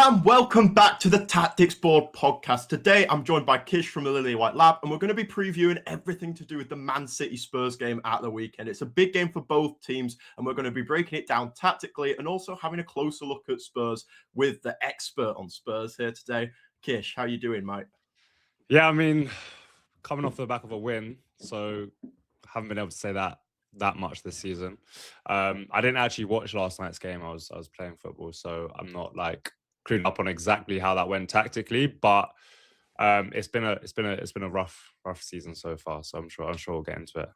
and welcome back to the Tactics Board podcast. Today, I'm joined by Kish from the Lily White Lab, and we're going to be previewing everything to do with the Man City Spurs game at the weekend. It's a big game for both teams, and we're going to be breaking it down tactically and also having a closer look at Spurs with the expert on Spurs here today. Kish, how you doing, mate? Yeah, I mean, coming off the back of a win, so haven't been able to say that much this season. I didn't actually watch last night's game. I was playing football, so I'm not like clued up on exactly how that went tactically. But it's been a rough season so far. So I'm sure we'll get into it.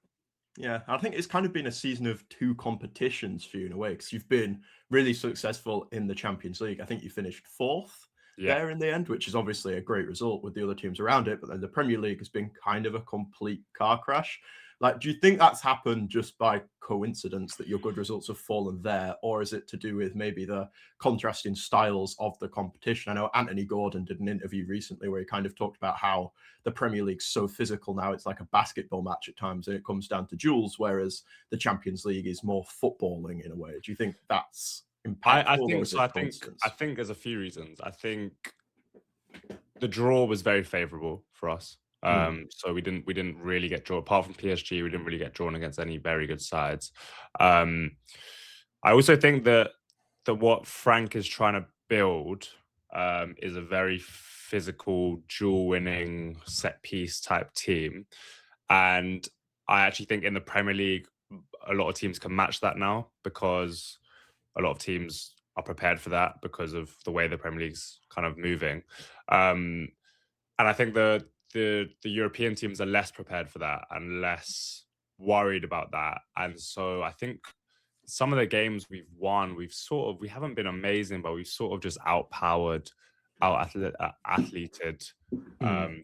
Yeah, I think it's kind of been a season of two competitions for you in a way, because you've been really successful in the Champions League. I think you finished fourth there in the end, which is obviously a great result with the other teams around it. But then the Premier League has been kind of a complete car crash. Like, do you think that's happened just by coincidence that your good results have fallen there? Or is it to do with maybe the contrasting styles of the competition? I know Anthony Gordon did an interview recently where he kind of talked about how the Premier League's so physical now. It's like a basketball match at times and it comes down to duels, whereas the Champions League is more footballing in a way. Do you think that's impactful? I think so. I think there's a few reasons. I think the draw was very favourable for us. So we didn't really get drawn apart from PSG. We didn't really get drawn against any very good sides. I also think that what Frank is trying to build is a very physical, duel-winning, set-piece type team, and I actually think in the Premier League, a lot of teams can match that now because a lot of teams are prepared for that because of the way the Premier League's kind of moving. And I think the European teams are less prepared for that and less worried about that. And so I think some of the games we've won, we haven't been amazing, but we've sort of just out-athleted the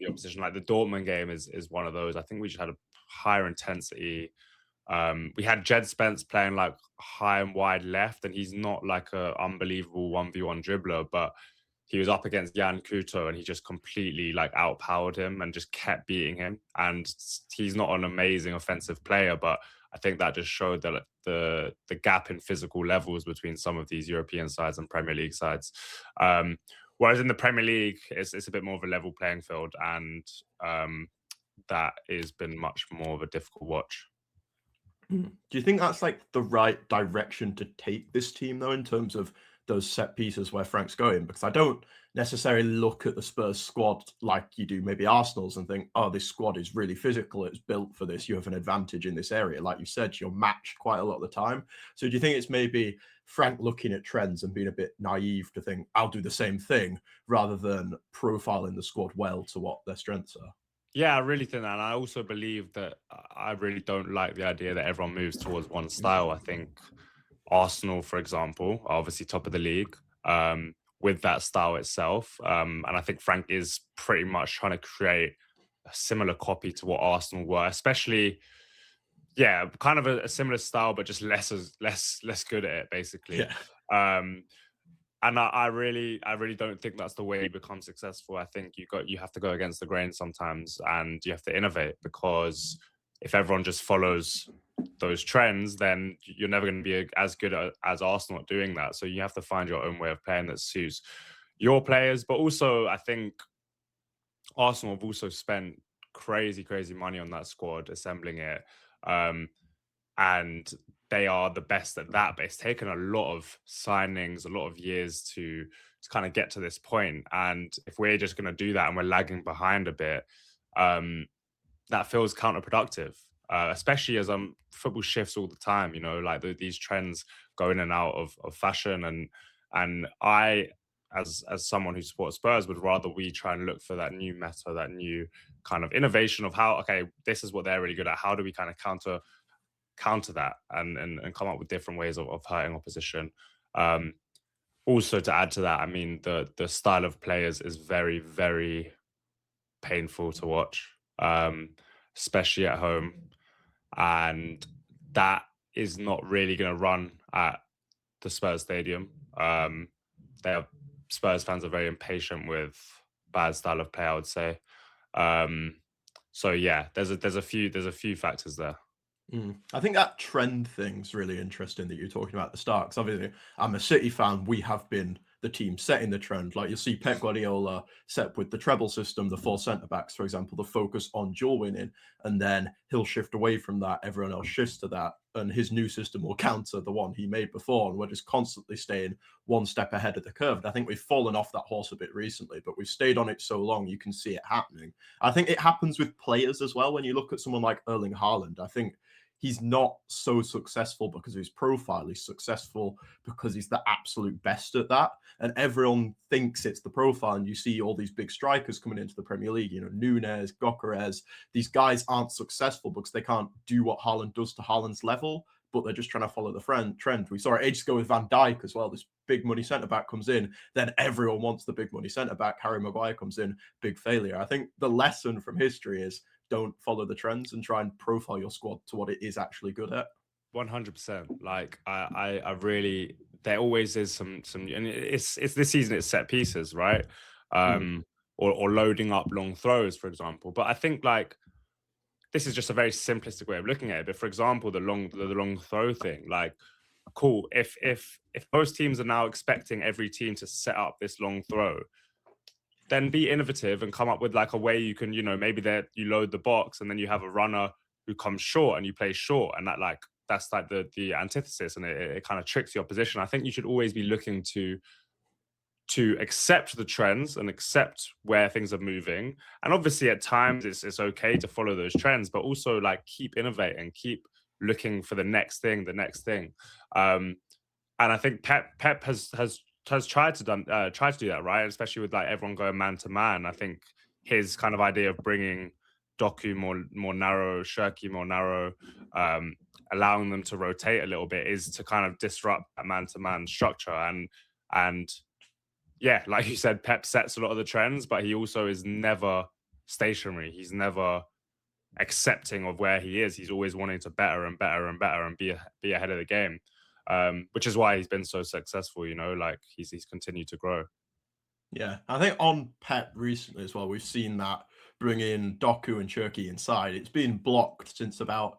opposition. Like the Dortmund game is one of those. I think we just had a higher intensity. We had Jed Spence playing like high and wide left, and he's not like an unbelievable 1v1 dribbler, but he was up against Jan Couto and he just completely like outpowered him and just kept beating him. And he's not an amazing offensive player, but I think that just showed that the gap in physical levels between some of these European sides and Premier League sides. Whereas in the Premier League, it's a bit more of a level playing field, and that has been much more of a difficult watch. Do you think that's like the right direction to take this team, though, in terms of those set pieces where Frank's going? Because I don't necessarily look at the Spurs squad like you do maybe Arsenal's and think, oh, this squad is really physical. It's built for this. You have an advantage in this area. Like you said, you're matched quite a lot of the time. So do you think it's maybe Frank looking at trends and being a bit naive to think, I'll do the same thing, rather than profiling the squad well to what their strengths are? Yeah, I really think that. And I also believe that I really don't like the idea that everyone moves towards one style. I think Arsenal, for example, are obviously top of the league with that style itself. And I think Frank is pretty much trying to create a similar copy to what Arsenal were, especially, kind of a similar style, but just less good at it, basically. Yeah. And I really don't think that's the way you become successful. I think you have to go against the grain sometimes, and you have to innovate, because if everyone just follows those trends, then you're never going to be as good as Arsenal at doing that. So you have to find your own way of playing that suits your players. But also, I think Arsenal have also spent crazy money on that squad, assembling it. And they are the best at that, but it's taken a lot of signings, a lot of years to kind of get to this point. And if we're just going to do that and we're lagging behind a bit, that feels counterproductive, especially as football shifts all the time, like these trends go in and out of fashion. And I, as someone who supports Spurs, would rather we try and look for that new meta, that new kind of innovation of how, okay, this is what they're really good at. How do we kind of counter that and come up with different ways of hurting opposition. Also, to add to that, I mean, the style of players is very, very painful to watch, especially at home. And that is not really going to run at the Spurs stadium. Spurs fans are very impatient with bad style of play, I would say. So yeah, there's a few factors there. I think that trend thing's really interesting that you're talking about at the start, because obviously I'm a City fan. We have been the team setting the trend. Like you'll see Pep Guardiola set with the treble system, the four centre backs, for example, the focus on duel winning, and then he'll shift away from that. Everyone else shifts to that, and his new system will counter the one he made before. And we're just constantly staying one step ahead of the curve. And I think we've fallen off that horse a bit recently, but we've stayed on it so long, you can see it happening. I think it happens with players as well. When you look at someone like Erling Haaland, I think he's not so successful because of his profile. He's successful because he's the absolute best at that. And everyone thinks it's the profile. And you see all these big strikers coming into the Premier League, you know, Nunez, Gyökeres. These guys aren't successful because they can't do what Haaland does to Haaland's level, but they're just trying to follow the trend. We saw it ages ago with Van Dijk as well. This big money centre-back comes in, then everyone wants the big money centre-back. Harry Maguire comes in, big failure. I think the lesson from history is don't follow the trends and try and profile your squad to what it is actually good at. 100%. Like I really, there always is some, and it's this season it's set pieces, right? Or loading up long throws, for example. But I think like this is just a very simplistic way of looking at it. But for example, the long throw thing, like cool. If most teams are now expecting every team to set up this long throw, then be innovative and come up with like a way you can, you know, maybe that you load the box and then you have a runner who comes short and you play short, and that's like the antithesis, and it kind of tricks the opposition. I think you should always be looking to accept the trends and accept where things are moving. And obviously at times it's okay to follow those trends, but also like keep innovating, keep looking for the next thing. And I think Pep has tried to do that, right? Especially with like everyone going man to man. I think his kind of idea of bringing Doku more narrow, Shirky more narrow, allowing them to rotate a little bit is to kind of disrupt that man to man structure. And yeah, like you said, Pep sets a lot of the trends, but he also is never stationary. He's never accepting of where he is. He's always wanting to better and better and better and be ahead of the game. Which is why he's been so successful, you know, like he's continued to grow. Yeah, I think on Pep recently as well, we've seen that bringing Doku and Cherky inside. It's been blocked since about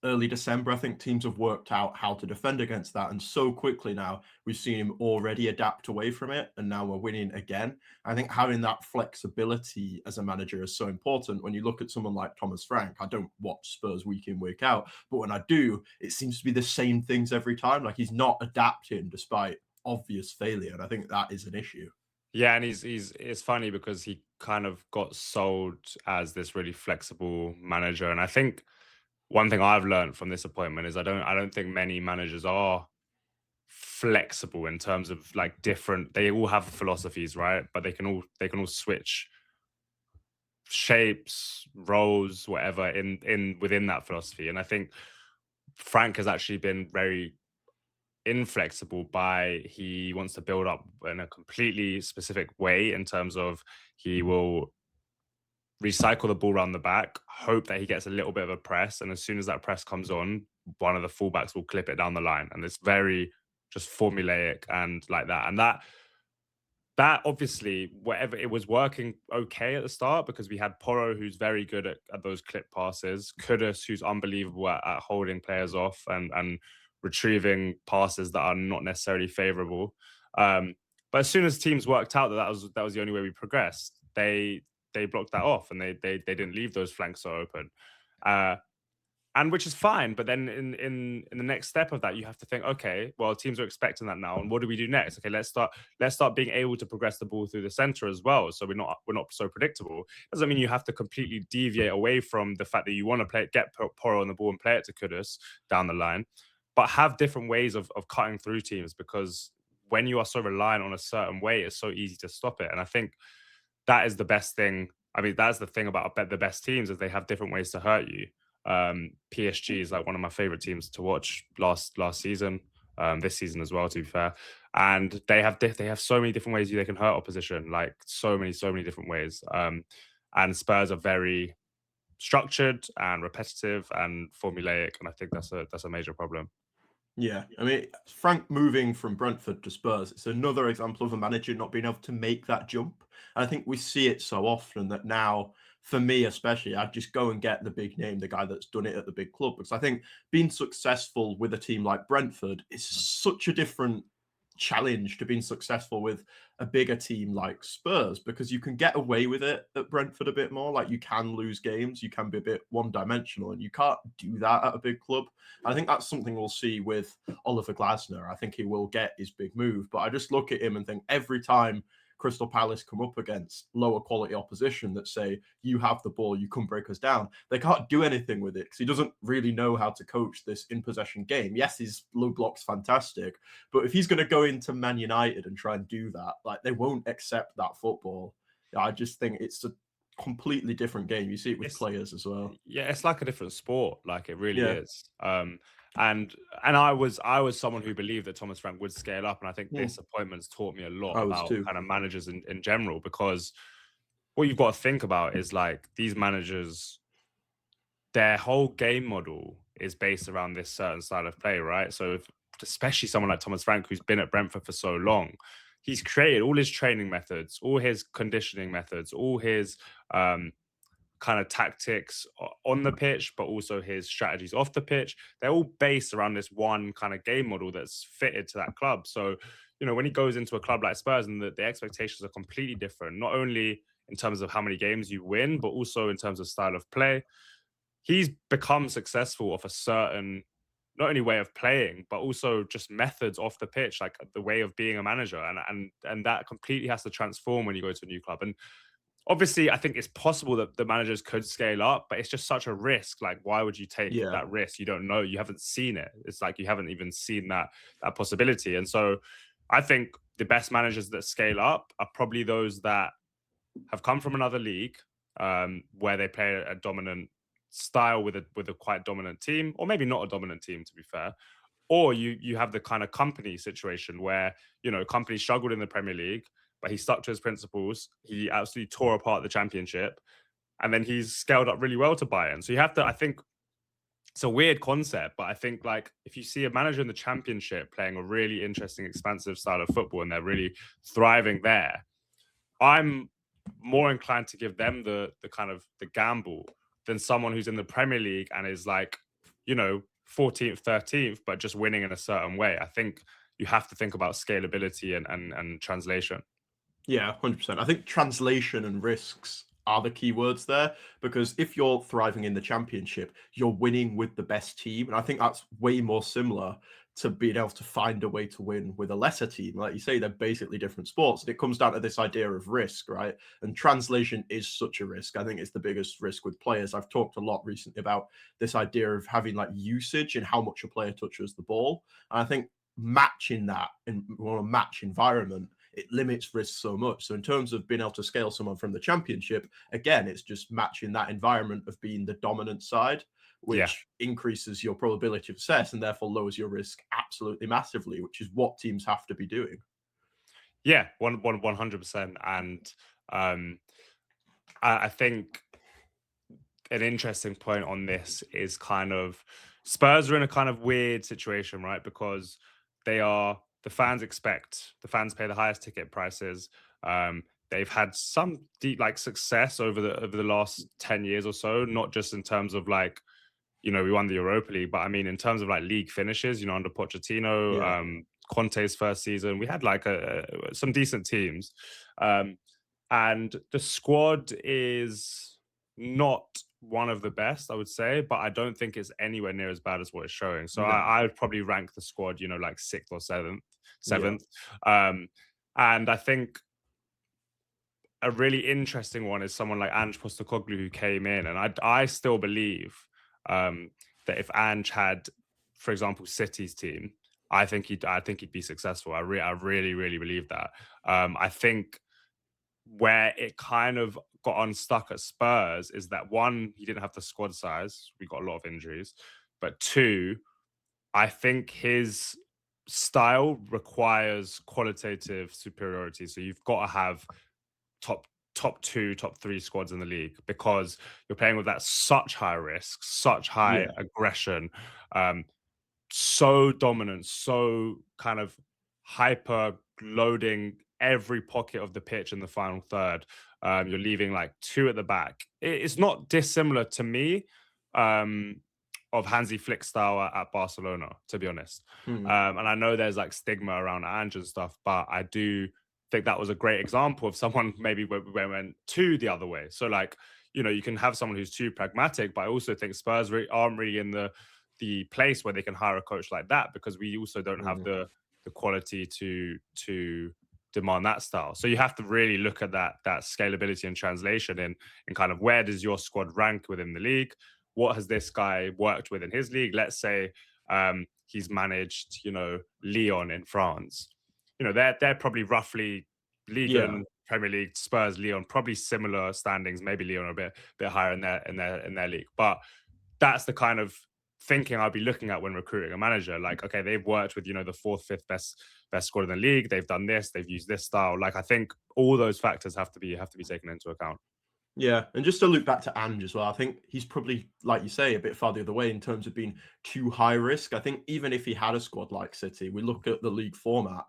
early December. I think teams have worked out how to defend against that. And so quickly now, we've seen him already adapt away from it. And now we're winning again. I think having that flexibility as a manager is so important. When you look at someone like Thomas Frank, I don't watch Spurs week in, week out. But when I do, it seems to be the same things every time. Like he's not adapting despite obvious failure. And I think that is an issue. Yeah, and it's funny because he kind of got sold as this really flexible manager. And I think one thing I've learned from this appointment is I don't think many managers are flexible in terms of like different, they all have philosophies, right? But they can all switch shapes, roles, whatever in within that philosophy. And I think Frank has actually been very inflexible by he wants to build up in a completely specific way in terms of he will recycle the ball around the back, hope that he gets a little bit of a press, and as soon as that press comes on, one of the fullbacks will clip it down the line. And it's very just formulaic and like that. And that obviously, whatever, it was working okay at the start because we had Porro, who's very good at those clip passes, Kudus, who's unbelievable at holding players off and retrieving passes that are not necessarily favorable. But as soon as teams worked out that was the only way we progressed, they blocked that off and they didn't leave those flanks so open. And which is fine, but then in the next step of that, you have to think, okay, well, teams are expecting that now, and what do we do next? Okay, let's start being able to progress the ball through the center as well, so we're not so predictable. Doesn't mean you have to completely deviate away from the fact that you want to get Porro on the ball and play it to Kudus down the line, but have different ways of cutting through teams, because when you are so reliant on a certain way, it's so easy to stop it. And I think that is the best thing. I mean, that's the thing about the best teams, is they have different ways to hurt you. PSG is like one of my favorite teams to watch last season, this season as well, to be fair. And they have so many different ways they can hurt opposition, like so many different ways. And Spurs are very structured and repetitive and formulaic, and I think that's a major problem. Yeah, I mean, Frank moving from Brentford to Spurs, it's another example of a manager not being able to make that jump. And I think we see it so often that now, for me especially, I'd just go and get the big name, the guy that's done it at the big club. Because I think being successful with a team like Brentford is such a different challenge to being successful with a bigger team like Spurs, because you can get away with it at Brentford a bit more. Like, you can lose games, you can be a bit one-dimensional, and you can't do that at a big club. I think that's something we'll see with Oliver Glasner. I think he will get his big move, but I just look at him and think every time Crystal Palace come up against lower quality opposition that say, you have the ball, you can break us down, they can't do anything with it because he doesn't really know how to coach this in possession game. Yes, his low block's fantastic, but if he's going to go into Man United and try and do that, like, they won't accept that football. I just think it's a completely different game. You see it with It's players as well. Yeah, it's like a different sport. Like it really Yeah. is. And I was someone who believed that Thomas Frank would scale up, and I think Mm. this appointment's taught me a lot I was about too. kind of managers in general. Because what you've got to think about is like these managers, their whole game model is based around this certain style of play, right? So if, especially someone like Thomas Frank, who's been at Brentford for so long, he's created all his training methods, all his conditioning methods, all his kind of tactics on the pitch, but also his strategies off the pitch. They're all based around this one kind of game model that's fitted to that club. So, when he goes into a club like Spurs, and the expectations are completely different, not only in terms of how many games you win, but also in terms of style of play. He's become successful off a certain, not only way of playing, but also just methods off the pitch, like the way of being a manager, and that completely has to transform when you go to a new club. And obviously, I think it's possible that the managers could scale up, but it's just such a risk. Like, why would you take Yeah. that risk? You don't know. You haven't seen it. It's like you haven't even seen that possibility. And so, I think the best managers that scale up are probably those that have come from another league, where they play a dominant style with a quite dominant team, or maybe not a dominant team, to be fair. Or you have the kind of company situation where company struggled in the Premier League, but he stuck to his principles. He absolutely tore apart the Championship, and then he's scaled up really well to Bayern. So you have to, I think, it's a weird concept, but I think like if you see a manager in the Championship playing a really interesting, expansive style of football, and they're really thriving there, I'm more inclined to give them the kind of the gamble than someone who's in the Premier League and is like, 14th, 13th, but just winning in a certain way. I think you have to think about scalability and translation. Yeah, 100%. I think translation and risks are the key words there, because if you're thriving in the championship, you're winning with the best team. And I think that's way more similar to being able to find a way to win with a lesser team. Like you say, they're basically different sports. And it comes down to this idea of risk, right? And translation is such a risk. I think it's the biggest risk with players. I've talked a lot recently about this idea of having like usage and how much a player touches the ball. And I think matching that in a match environment, it limits risk so much. So in terms of being able to scale someone from the championship, again, it's just matching that environment of being the dominant side, Yeah. which increases your probability of success and therefore lowers your risk absolutely massively, which is what teams have to be doing. Yeah, 100%. And um, I think an interesting point on this is kind of Spurs are in a kind of weird situation, right? Because the fans pay the highest ticket prices. They've had some deep like success over the last 10 years or so, not just in terms of like, we won the Europa League, but I mean in terms of like league finishes, under Pochettino, Yeah. Conte's first season, we had like some decent teams. Um, and the squad is not one of the best, I would say, but I don't think it's anywhere near as bad as what it's showing. So No. I would probably rank the squad, like sixth or seventh, Yeah. seventh. Um, and I think a really interesting one is someone like Ange Postecoglou who came in, and I still believe that if Ange had, for example, City's team, I think he'd be successful. I really really believe that. I think where it kind of got unstuck at Spurs is that one, he didn't have the squad size. We got a lot of injuries, but two, I think his style requires qualitative superiority. So you've got to have top top two, top three squads in the league, because you're playing with that such high risk, such high Yeah. aggression, um, so dominant, so kind of hyper loading every pocket of the pitch in the final third. You're leaving like two at the back. It's not dissimilar to me. Um, of Hansi Flick style at Barcelona, to be honest. Mm, And I know there's like stigma around Ange and stuff, but I do think that was a great example of someone maybe went to the other way. So like, you can have someone who's too pragmatic, but I also think Spurs aren't really in the place where they can hire a coach like that, because we also don't have mm, the quality to demand that style. So you have to really look at that scalability and translation in kind of, where does your squad rank within the league? What has this guy worked with in his league? Let's say he's managed, Lyon in France. They're probably roughly Ligue yeah. 1, Premier League, Spurs, Lyon, probably similar standings. Maybe Lyon are a bit higher in their league, but that's the kind of thinking I'd be looking at when recruiting a manager. Like, okay, they've worked with the fourth, fifth best squad in the league. They've done this. They've used this style. Like, I think all those factors have to be taken into account. Yeah, and just to loop back to Ange as well, I think he's probably, like you say, a bit far the other way in terms of being too high risk. I think even if he had a squad like City, we look at the league format,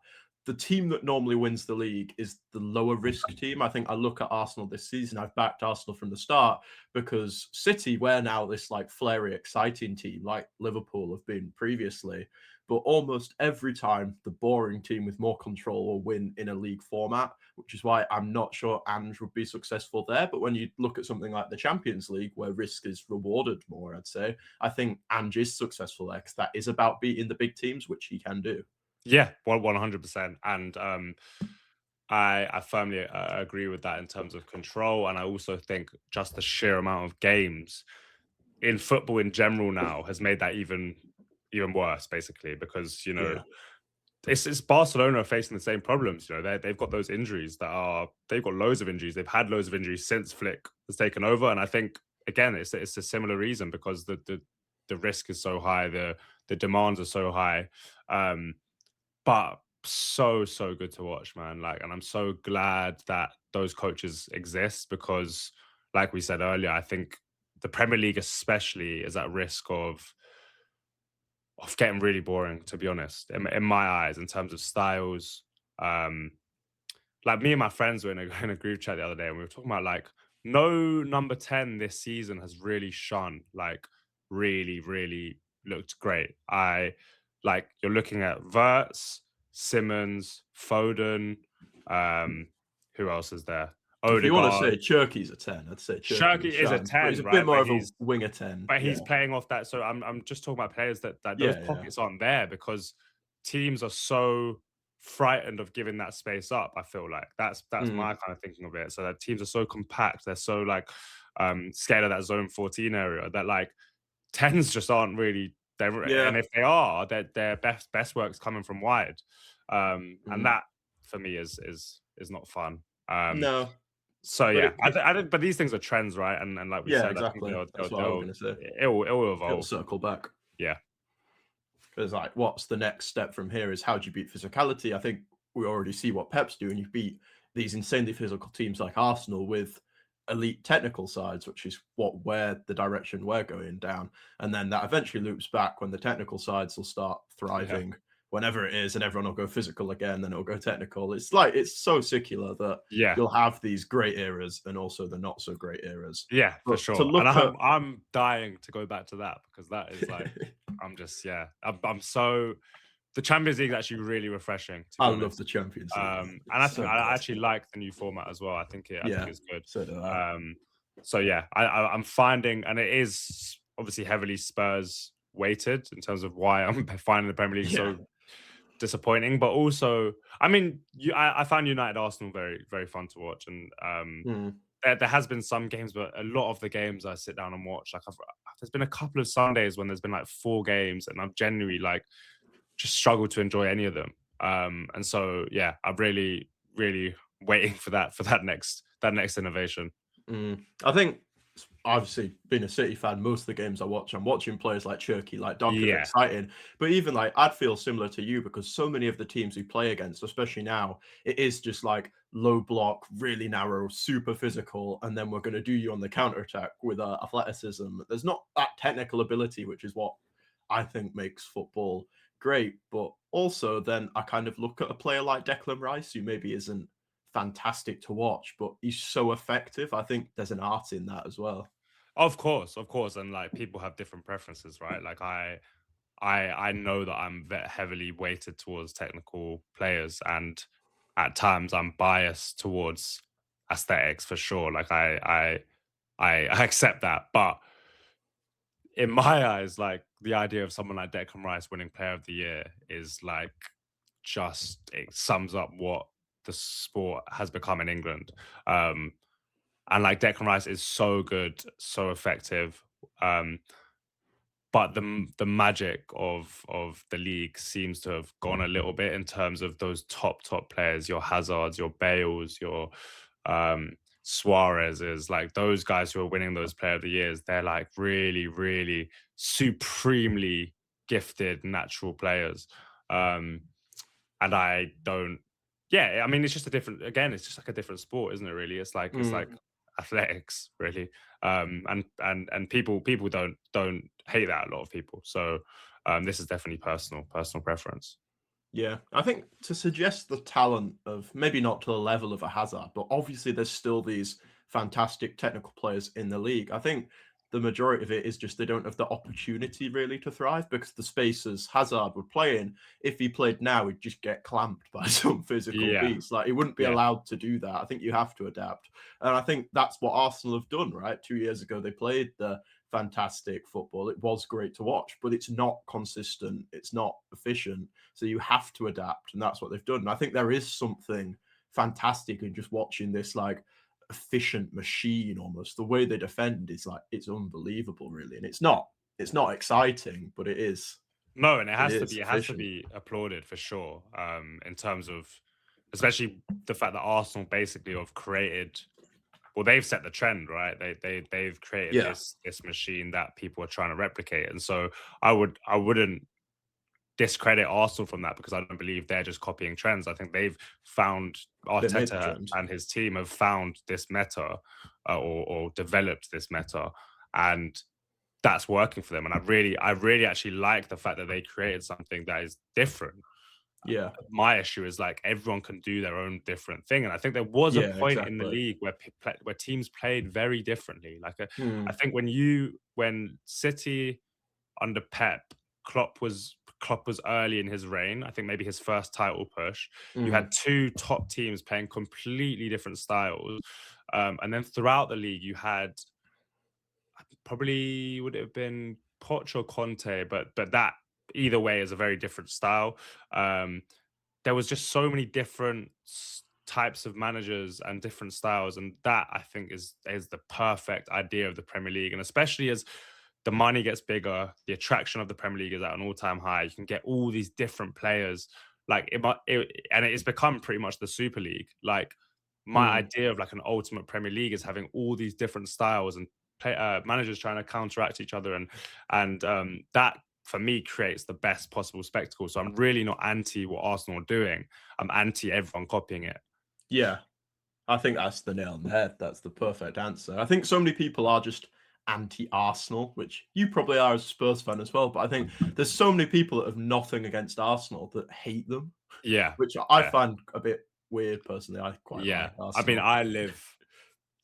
the team that normally wins the league is the lower risk team. I think I look at Arsenal this season, I've backed Arsenal from the start because City, we're now this like flary, exciting team like Liverpool have been previously. But almost every time, the boring team with more control will win in a league format, which is why I'm not sure Ange would be successful there. But when you look at something like the Champions League, where risk is rewarded more, I'd say, I think Ange is successful there because that is about beating the big teams, which he can do. Yeah, 100%. And I firmly agree with that in terms of control. And I also think just the sheer amount of games in football in general now has made that even worse, basically, because Yeah. it's Barcelona facing the same problems. They've got those injuries they've got loads of injuries. They've had loads of injuries since Flick has taken over, and I think again it's a similar reason, because the risk is so high, the demands are so high. But so good to watch, man. Like, and I'm so glad that those coaches exist, because, like we said earlier, I think the Premier League especially is at risk of getting really boring, to be honest, in my eyes, in terms of styles. Um, like, me and my friends were in in a group chat the other day, and we were talking about like, no number 10 this season has really shone, like really, really looked great. You're looking at Verts, Simmons, Foden, um, who else is there? If you want to say Odegaard. Cherky's a 10, I'd say Cherky Shirky has is a shined, but he's 10, a bit right? more of a winger 10. But Yeah. he's playing off that. So I'm just talking about players that those Yeah. Yeah. pockets aren't there, because teams are so frightened of giving that space up. I feel like that's Mm, my kind of thinking of it. So that teams are so compact, they're so like scared of that zone 14 area, that like tens just aren't really there. And yeah. if they are, their best work's coming from wide. And Mm, that for me is not fun. no, So but yeah, I think, but these things are trends, right? And like we yeah, said, I think exactly. That's what I was going to say. it'll It'll evolve. circle back. Yeah, Because like, what's the next step from here? Is how do you beat physicality? I think we already see what Pep's doing. You beat these insanely physical teams like Arsenal with elite technical sides, which is where the direction we're going down. And then that eventually loops back when the technical sides will start yeah, thriving, whenever it is, and everyone will go physical again, then it'll go technical. It's like it's so circular that yeah, you'll have these great eras and also the not so great eras. yeah, for But to sure. And look at I'm dying to go back to that, because that is like, I'm just, yeah, I'm so, the Champions League is actually really refreshing, to I be love honest. the Champions League, man. And I It's think so I good. actually like the new format as well. I think Yeah, it's good. so do I. Um, so yeah, I'm finding, and it is obviously heavily Spurs weighted in terms of why I'm finding the Premier League Yeah. so disappointing. But also, I mean, I found United Arsenal very, very fun to watch, and Mm. there has been some games, but a lot of the games I sit down and watch, like there's been a couple of Sundays when there's been like 4 games, and I've genuinely like just struggled to enjoy any of them. And so yeah, I'm really, really waiting for that next innovation. I think obviously being a City fan, most of the games I watch, I'm watching players like Cherky, like Docker, Yeah, exciting. But even like I'd feel similar to you because so many of the teams we play against, especially now, it is just like low block, really narrow, super physical, and then we're going to do you on the counter attack with athleticism. There's not that technical ability, which is what I think makes football great. But also, then I kind of look at a player like Declan Rice, who maybe isn't fantastic to watch, but he's so effective. I think there's an art in that as well. Of course, and like people have different preferences, right? Like I know that I'm heavily weighted towards technical players, and at times I'm biased towards aesthetics for sure. Like I accept that, but in my eyes, like the idea of someone like Declan Rice winning Player of the Year is like just it sums up what the sport has become in England. Um, and like Declan Rice is so good, so effective. But the magic of the league seems to have gone a little bit in terms of those top players, your Hazards, your Bales, your Suarez is like those guys who are winning those Player of the Years. They're like really supremely gifted natural players. Um, and I don't. Yeah, I mean, it's just a different. Again, it's just like a different sport, isn't it? Really, it's like Mm. athletics, really. And people don't hate that, a lot of people. So this is definitely personal preference. Yeah, I think to suggest the talent of maybe not to the level of a Hazard, but obviously there's still these fantastic technical players in the league. I think the majority of it is just they don't have the opportunity really to thrive because the spaces Hazard would play in, if he played now, he'd just get clamped by some physical Yeah, beast. Like he wouldn't be yeah, allowed to do that. I think you have to adapt. And I think that's what Arsenal have done, right? 2 years ago, they played the fantastic football. It was great to watch, but it's not consistent. It's not efficient. So you have to adapt, and that's what they've done. And I think there is something fantastic in just watching this like efficient machine almost. The way they defend is like it's unbelievable, really. And it's not exciting, but it is no, and it it has to is be efficient. applauded for sure. In terms of especially the fact that Arsenal basically have created. Well, they've set the trend, right? They've created Yeah, this machine that people are trying to replicate, and so I wouldn't discredit Arsenal from that because I don't believe they're just copying trends. I think they've found they made the Arteta trend. and his team have found this meta, or developed this meta, and that's working for them. And I really actually like the fact that they created something that is different. Yeah, My issue is like everyone can do their own different thing, and I think there was a yeah, point in the exactly. league where where teams played very differently. I Mm, think when City under Pep, Klopp was early in his reign. I think maybe his first title push. You had mm, two top teams playing completely different styles, and then throughout the league, you had probably would it have been Poch or Conte, but that either way is a very different style. Um, there was just so many different types of managers and different styles, and that I think is the perfect idea of the Premier League, and especially as the money gets bigger, the attraction of the Premier League is at an all-time high. You can get all these different players, like and it's become pretty much the Super League. Like my mm. idea of like an ultimate Premier League is having all these different styles and managers trying to counteract each other, and that for me creates the best possible spectacle. So I'm really not anti what Arsenal are doing. I'm anti everyone copying it. Yeah. I think that's the nail on the head. That's the perfect answer. I think so many people are just anti-Arsenal, which you probably are as a Spurs fan as well. But I think there's so many people that have nothing against Arsenal that hate them, Yeah, which I yeah, find a bit weird personally. I quite yeah. like I mean, Arsenal. I live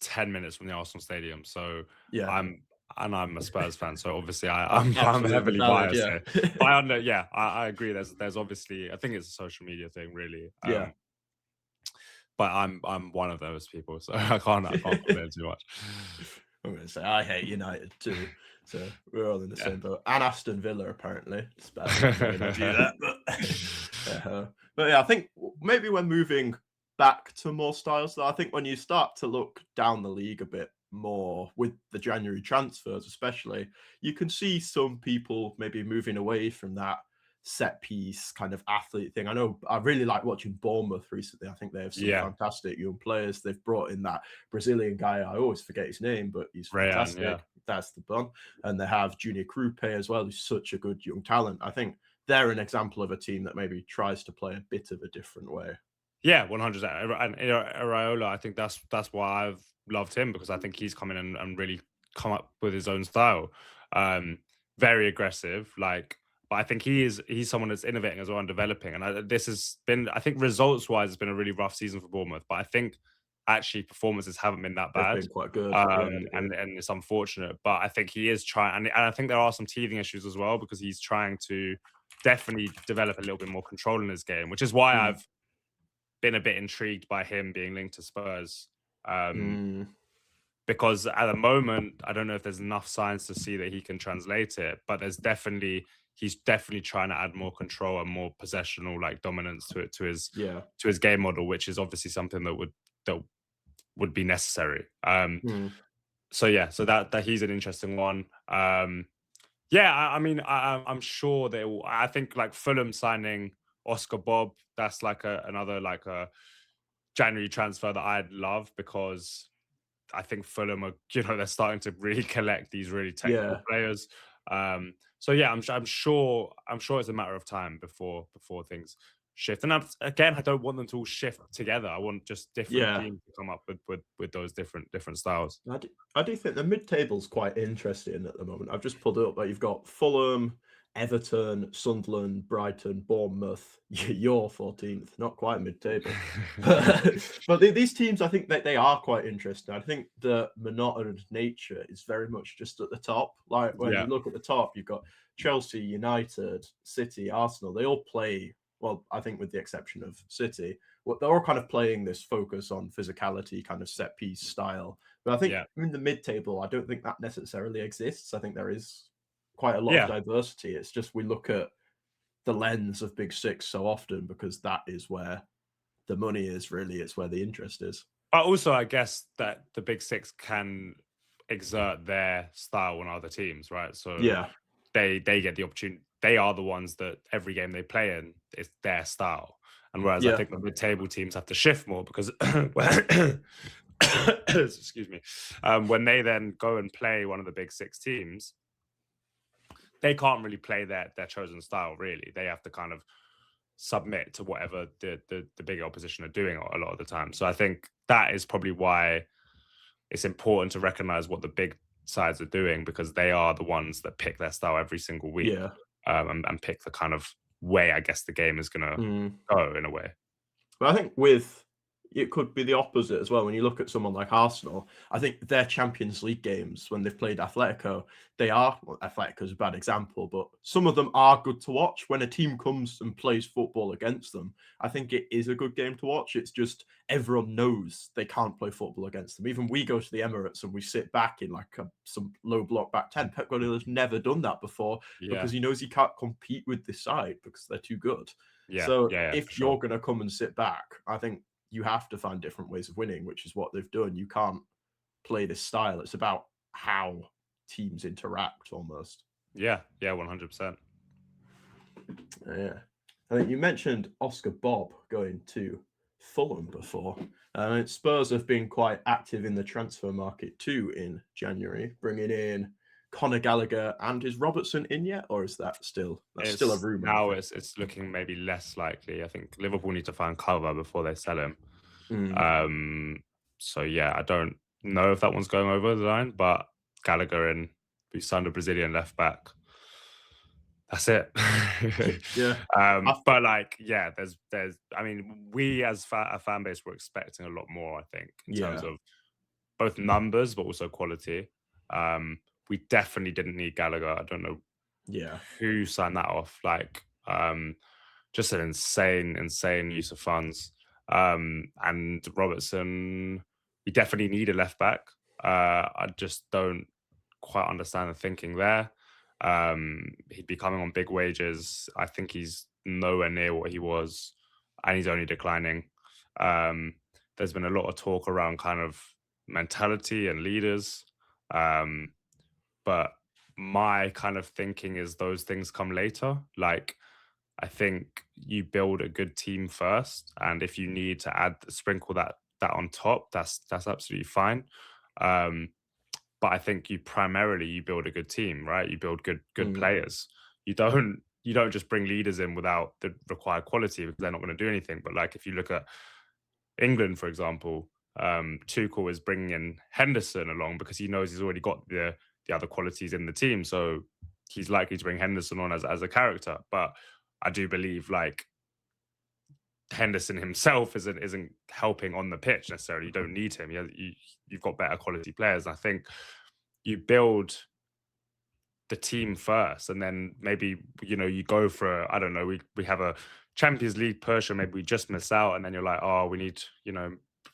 10 minutes from the Arsenal stadium, so Yeah, I'm I'm a Spurs fan. So obviously, I'm absolutely heavily valid. biased Yeah, here. But yeah, I agree. There's obviously I think it's a social media thing, really. yeah. But I'm one of those people, so I can't complain too much. I'm going to say I hate United too. So we're all in the Yeah. same boat. And Aston Villa, apparently. Spurs fans are going to do that. But yeah, I think maybe we're moving back to more styles. Though I think when you start to look down the league a bit more with the January transfers, especially, you can see some people maybe moving away from that set piece kind of athlete thing. I know I really like watching Bournemouth recently. I think they have some Yeah, fantastic young players. They've brought in that Brazilian guy. I always forget his name, but he's Rayan, yeah. fantastic. That's the bun. And they have Junior Krupe as well, who's such a good young talent. I think they're an example of a team that maybe tries to play a bit of a different way. Yeah, 100%. And Araola, I think that's why I've loved him because I think he's come in and really come up with his own style. Um, very aggressive, like, but I think he's someone that's innovating as well and developing. And this has been, I think, results wise, it's been a really rough season for Bournemouth. But I think actually performances haven't been that They've bad. been quite good. Yeah, I agree. And it's unfortunate, but I think he is trying, and I think there are some teething issues as well because he's trying to definitely develop a little bit more control in his game, which is why Mm, I've been a bit intrigued by him being linked to Spurs. Um, mm, because at the moment, I don't know if there's enough signs to see that he can translate it, but he's definitely trying to add more control and more possessional like dominance to it yeah. to his game model, which is obviously something that would be necessary. Mm, So yeah, so that he's an interesting one. Yeah, I mean, I'm sure they will. I think like Fulham signing Oscar Bob, that's like another like a January transfer that I'd love because I think Fulham are, they're starting to really collect these really technical yeah. players. So yeah, I'm sure it's a matter of time before things shift. And again, I don't want them to all shift together. I want just different Yeah. teams to come up with those different styles. I do think the mid-table's quite interesting at the moment. I've just pulled it up, like, you've got Fulham, Everton, Sunderland, Brighton, Bournemouth. You're 14th, not quite mid-table. But these teams, I think that they are quite interesting. I think the monotonous nature is very much just at the top. Like, when Yeah, you look at the top, you've got Chelsea, United, City, Arsenal. They all play well, I think with the exception of City, they're all kind of playing this focus on physicality, kind of set piece style. But I think yeah, in the mid table, I don't think that necessarily exists. I think there is quite a lot of yeah. diversity. It's just we look at the lens of Big Six so often because that is where the money is really. It's where the interest is. But also, I guess that the Big Six can exert their style on other teams, right? So Yeah, they get the opportunity. They are the ones that every game they play in is their style. And whereas I yeah, think the mid-table teams have to shift more because excuse me, when they then go and play one of the Big Six teams, they can't really play their chosen style. Really, they have to kind of submit to whatever the big opposition are doing a lot of the time. So I think that is probably why it's important to recognize what the big sides are doing because they are the ones that pick their style every single week, yeah. and pick the kind of way I guess the game is gonna Mm. go in a way. But I think with it could be the opposite as well. When you look at someone like Arsenal, I think their Champions League games when they've played Atletico, they are well, Atletico's a bad example, but some of them are good to watch. When a team comes and plays football against them, I think it is a good game to watch. It's just everyone knows they can't play football against them. Even we go to the Emirates and we sit back in like some low block back 10. Pep Guardiola's never done that before Yeah, because he knows he can't compete with this side because they're too good. yeah, So yeah, yeah, for if sure. you're going to come and sit back, I think you have to find different ways of winning, which is what they've done. You can't play this style. It's about how teams interact almost. Yeah, yeah, 100%. Yeah. I think you mentioned Oscar Bob going to Fulham before. Spurs have been quite active in the transfer market too in January, bringing in Conor Gallagher and is Robertson in yet, or is that's still a It's rumor? I now think. it's looking maybe less likely. I think Liverpool need to find cover before they sell him. Mm, Um, so yeah, I don't know if that one's going over the line, but Gallagher and we signed a Brazilian left back. That's it. yeah. I, But like, yeah, there's. I mean, we as a fan base were expecting a lot more. I think in terms yeah. of both numbers, but also quality. Um, we definitely didn't need Gallagher. I don't know Yeah. who signed that off. Like, just an insane use of funds. And Robertson, we definitely need a left back. I just don't quite understand the thinking there. He'd be coming on big wages. I think he's nowhere near what he was, and he's only declining. Um, there's been a lot of talk around kind of mentality and leaders. Um, but my kind of thinking is those things come later. Like, I think you build a good team first, and if you need to sprinkle that on top, that's absolutely fine. Um, but I think you build a good team, right? You build good Mm, players. You don't just bring leaders in without the required quality because they're not going to do anything. But like if you look at England, for example, Tuchel is bringing in Henderson along because he knows he's already got the other qualities in the team, so he's likely to bring Henderson on as a character. But I do believe like Henderson himself isn't helping on the pitch necessarily. You don't need him. You've got better quality players. And I think you build the team first, and then maybe you go for I don't know. We have a Champions League push, or maybe we just miss out, and then you're like, oh, we need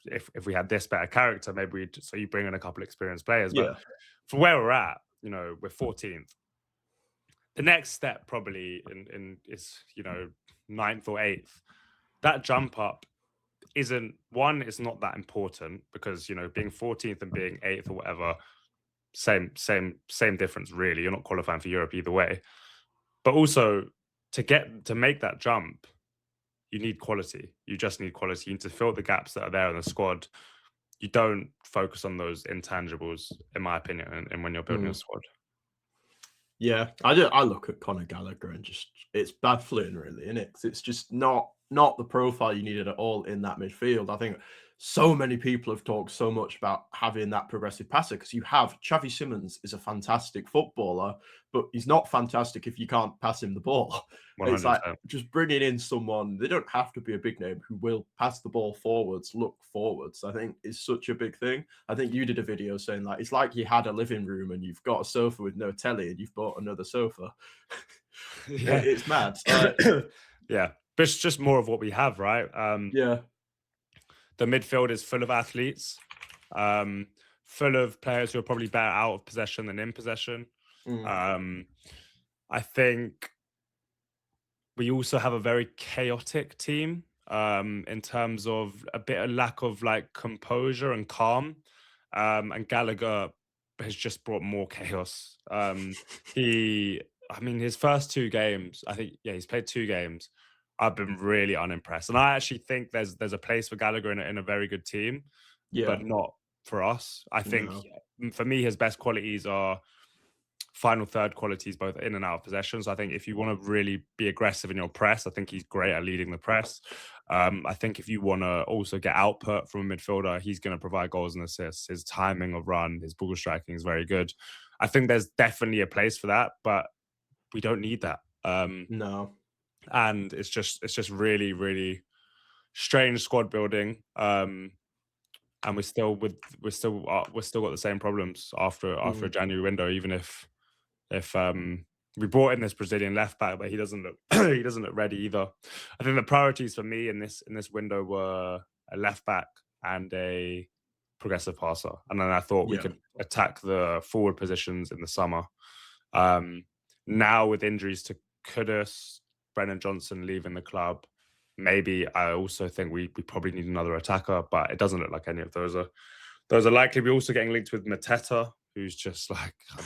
if we had this better character, maybe so you bring in a couple experienced players. But Yeah. for where we're at, we're 14th. The next step probably in is ninth or eighth. That jump up isn't one. It's not that important because being 14th and being eighth or whatever, same difference really. You're not qualifying for Europe either way. But also to make that jump, you need quality. You just need quality. You need to fill the gaps that are there in the squad. You don't focus on those intangibles, in my opinion, and when you're building a Mm. squad. Yeah, I look at Conor Gallagher and just it's baffling, really, isn't it? 'Cause it's just not the profile you needed at all in that midfield. I think so many people have talked so much about having that progressive passer because you have Xavi Simons is a fantastic footballer, but he's not fantastic if you can't pass him the ball. It's like 100%. just bringing in someone, they don't have to be a big name who will pass the ball forwards, look forwards. I think is such a big thing. I think you did a video saying like it's like you had a living room and you've got a sofa with no telly and you've bought another sofa. Yeah. It's mad. Yeah. But it's just more of what we have, right? Yeah. The midfield is full of athletes, full of players who are probably better out of possession than in possession. Mm. Um, I think we also have a very chaotic team in terms of a bit of lack of like composure and calm. And Gallagher has just brought more chaos. I mean, his first two games, I think, yeah, he's played two games. I've been really unimpressed, and I actually think there's a place for Gallagher in a very good team, Yeah. but not for us. I think No. for me, his best qualities are final third qualities, both in and out of possession. So I think if you want to really be aggressive in your press, I think he's great at leading the press. I think if you want to also get output from a midfielder, he's going to provide goals and assists. His timing of run, his ball striking is very good. I think there's definitely a place for that, but we don't need that. No. And it's just really, really strange squad building. And we're still got the same problems after a Mm. January window, even if we brought in this Brazilian left back, but he doesn't look he doesn't look ready either. I think the priorities for me in this window were a left back and a progressive passer, and then I thought we Yeah. could attack the forward positions in the summer. Um, Now with injuries to Kudus, Brennan Johnson leaving the club, maybe I also think we probably need another attacker, but it doesn't look like any of those are likely. We're also getting linked with Mateta, who's just like I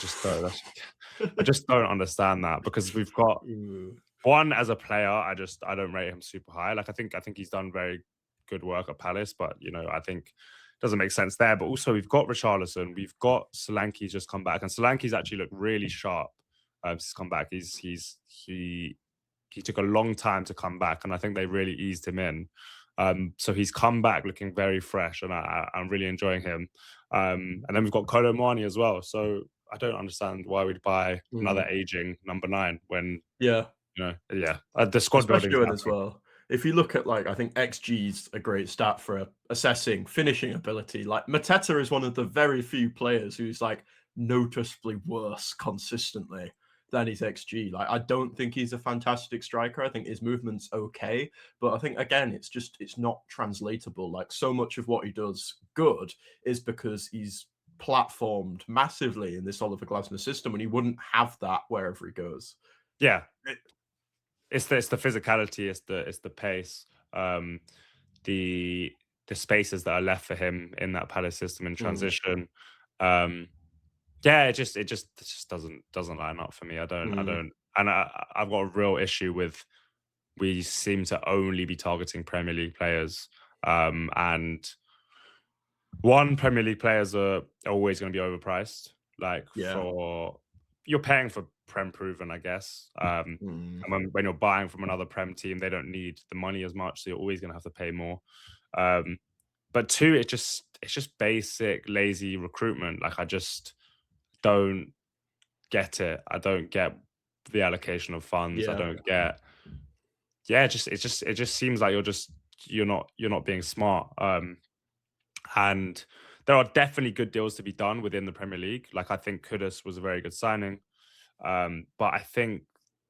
just don't understand that because we've got Mm. one as a player. I don't rate him super high. Like I think he's done very good work at Palace, but I think it doesn't make sense there. But also we've got Richarlison, we've got Solanke's just come back, and Solanke's actually looked really sharp since he's come back. He took a long time to come back, and I think they really eased him in. So he's come back looking very fresh, and I'm really enjoying him. And then we've got Kolo Muani as well. So I don't understand why we'd buy another Mm. aging number 9 when Yeah. the squad building Especially is when as happening. well, if you look at like I think XG's a great stat for assessing finishing ability. Like Mateta is one of the very few players who's like noticeably worse consistently than his XG. Like I don't think he's a fantastic striker. I think his movement's okay, but I think again it's not translatable. Like so much of what he does good is because he's platformed massively in this Oliver Glasner system, and he wouldn't have that wherever he goes. Yeah, it's the physicality, it's the pace, the spaces that are left for him in that Palace system in Mm, transition. Um, Yeah, it just doesn't line up for me. I mm, don't, and I've got a real issue with we seem to only be targeting Premier League players, and one Premier League players are always going to be overpriced. Like yeah. for you're paying for Prem proven, I guess. Mm. And when you're buying from another Prem team, they don't need the money as much, so you're always going to have to pay more. Um, but two, it's just basic lazy recruitment. Like I just don't get it. I don't get the allocation of funds. I Yeah. don't get yeah, it just seems like you're not being smart. And there are definitely good deals to be done within the Premier League. Like I think Kudus was a very good signing. But I think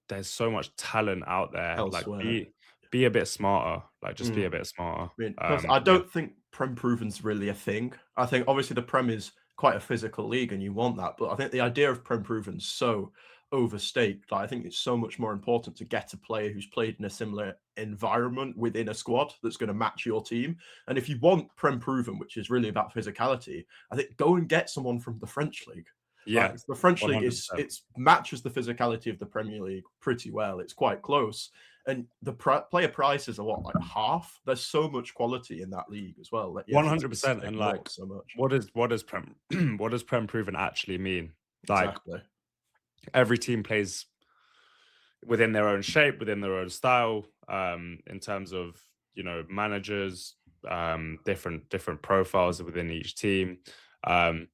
there's so much talent out there. Like elsewhere. be a bit smarter. Like just be Mm. a bit smarter. I mean, I Yeah. don't think Prem Proven's really a thing. I think obviously the Prem is quite a physical league and you want that, but I think the idea of Prem Proven's so overstaked. Like, I think it's so much more important to get a player who's played in a similar environment within a squad that's going to match your team. And if you want Prem Proven, which is really about physicality, I think go and get someone from the French league. Like Yeah. the French league is 100%. it's matches the physicality of the Premier League pretty well. It's quite close, and the player prices are what, like half. There's so much quality in that league as well. That yes, it's a 100%. mistake And not like so much. what does Prem what does Prem proven actually mean? Like Exactly. every team plays within their own shape, within their own style, in terms of managers, different profiles within each team. Um,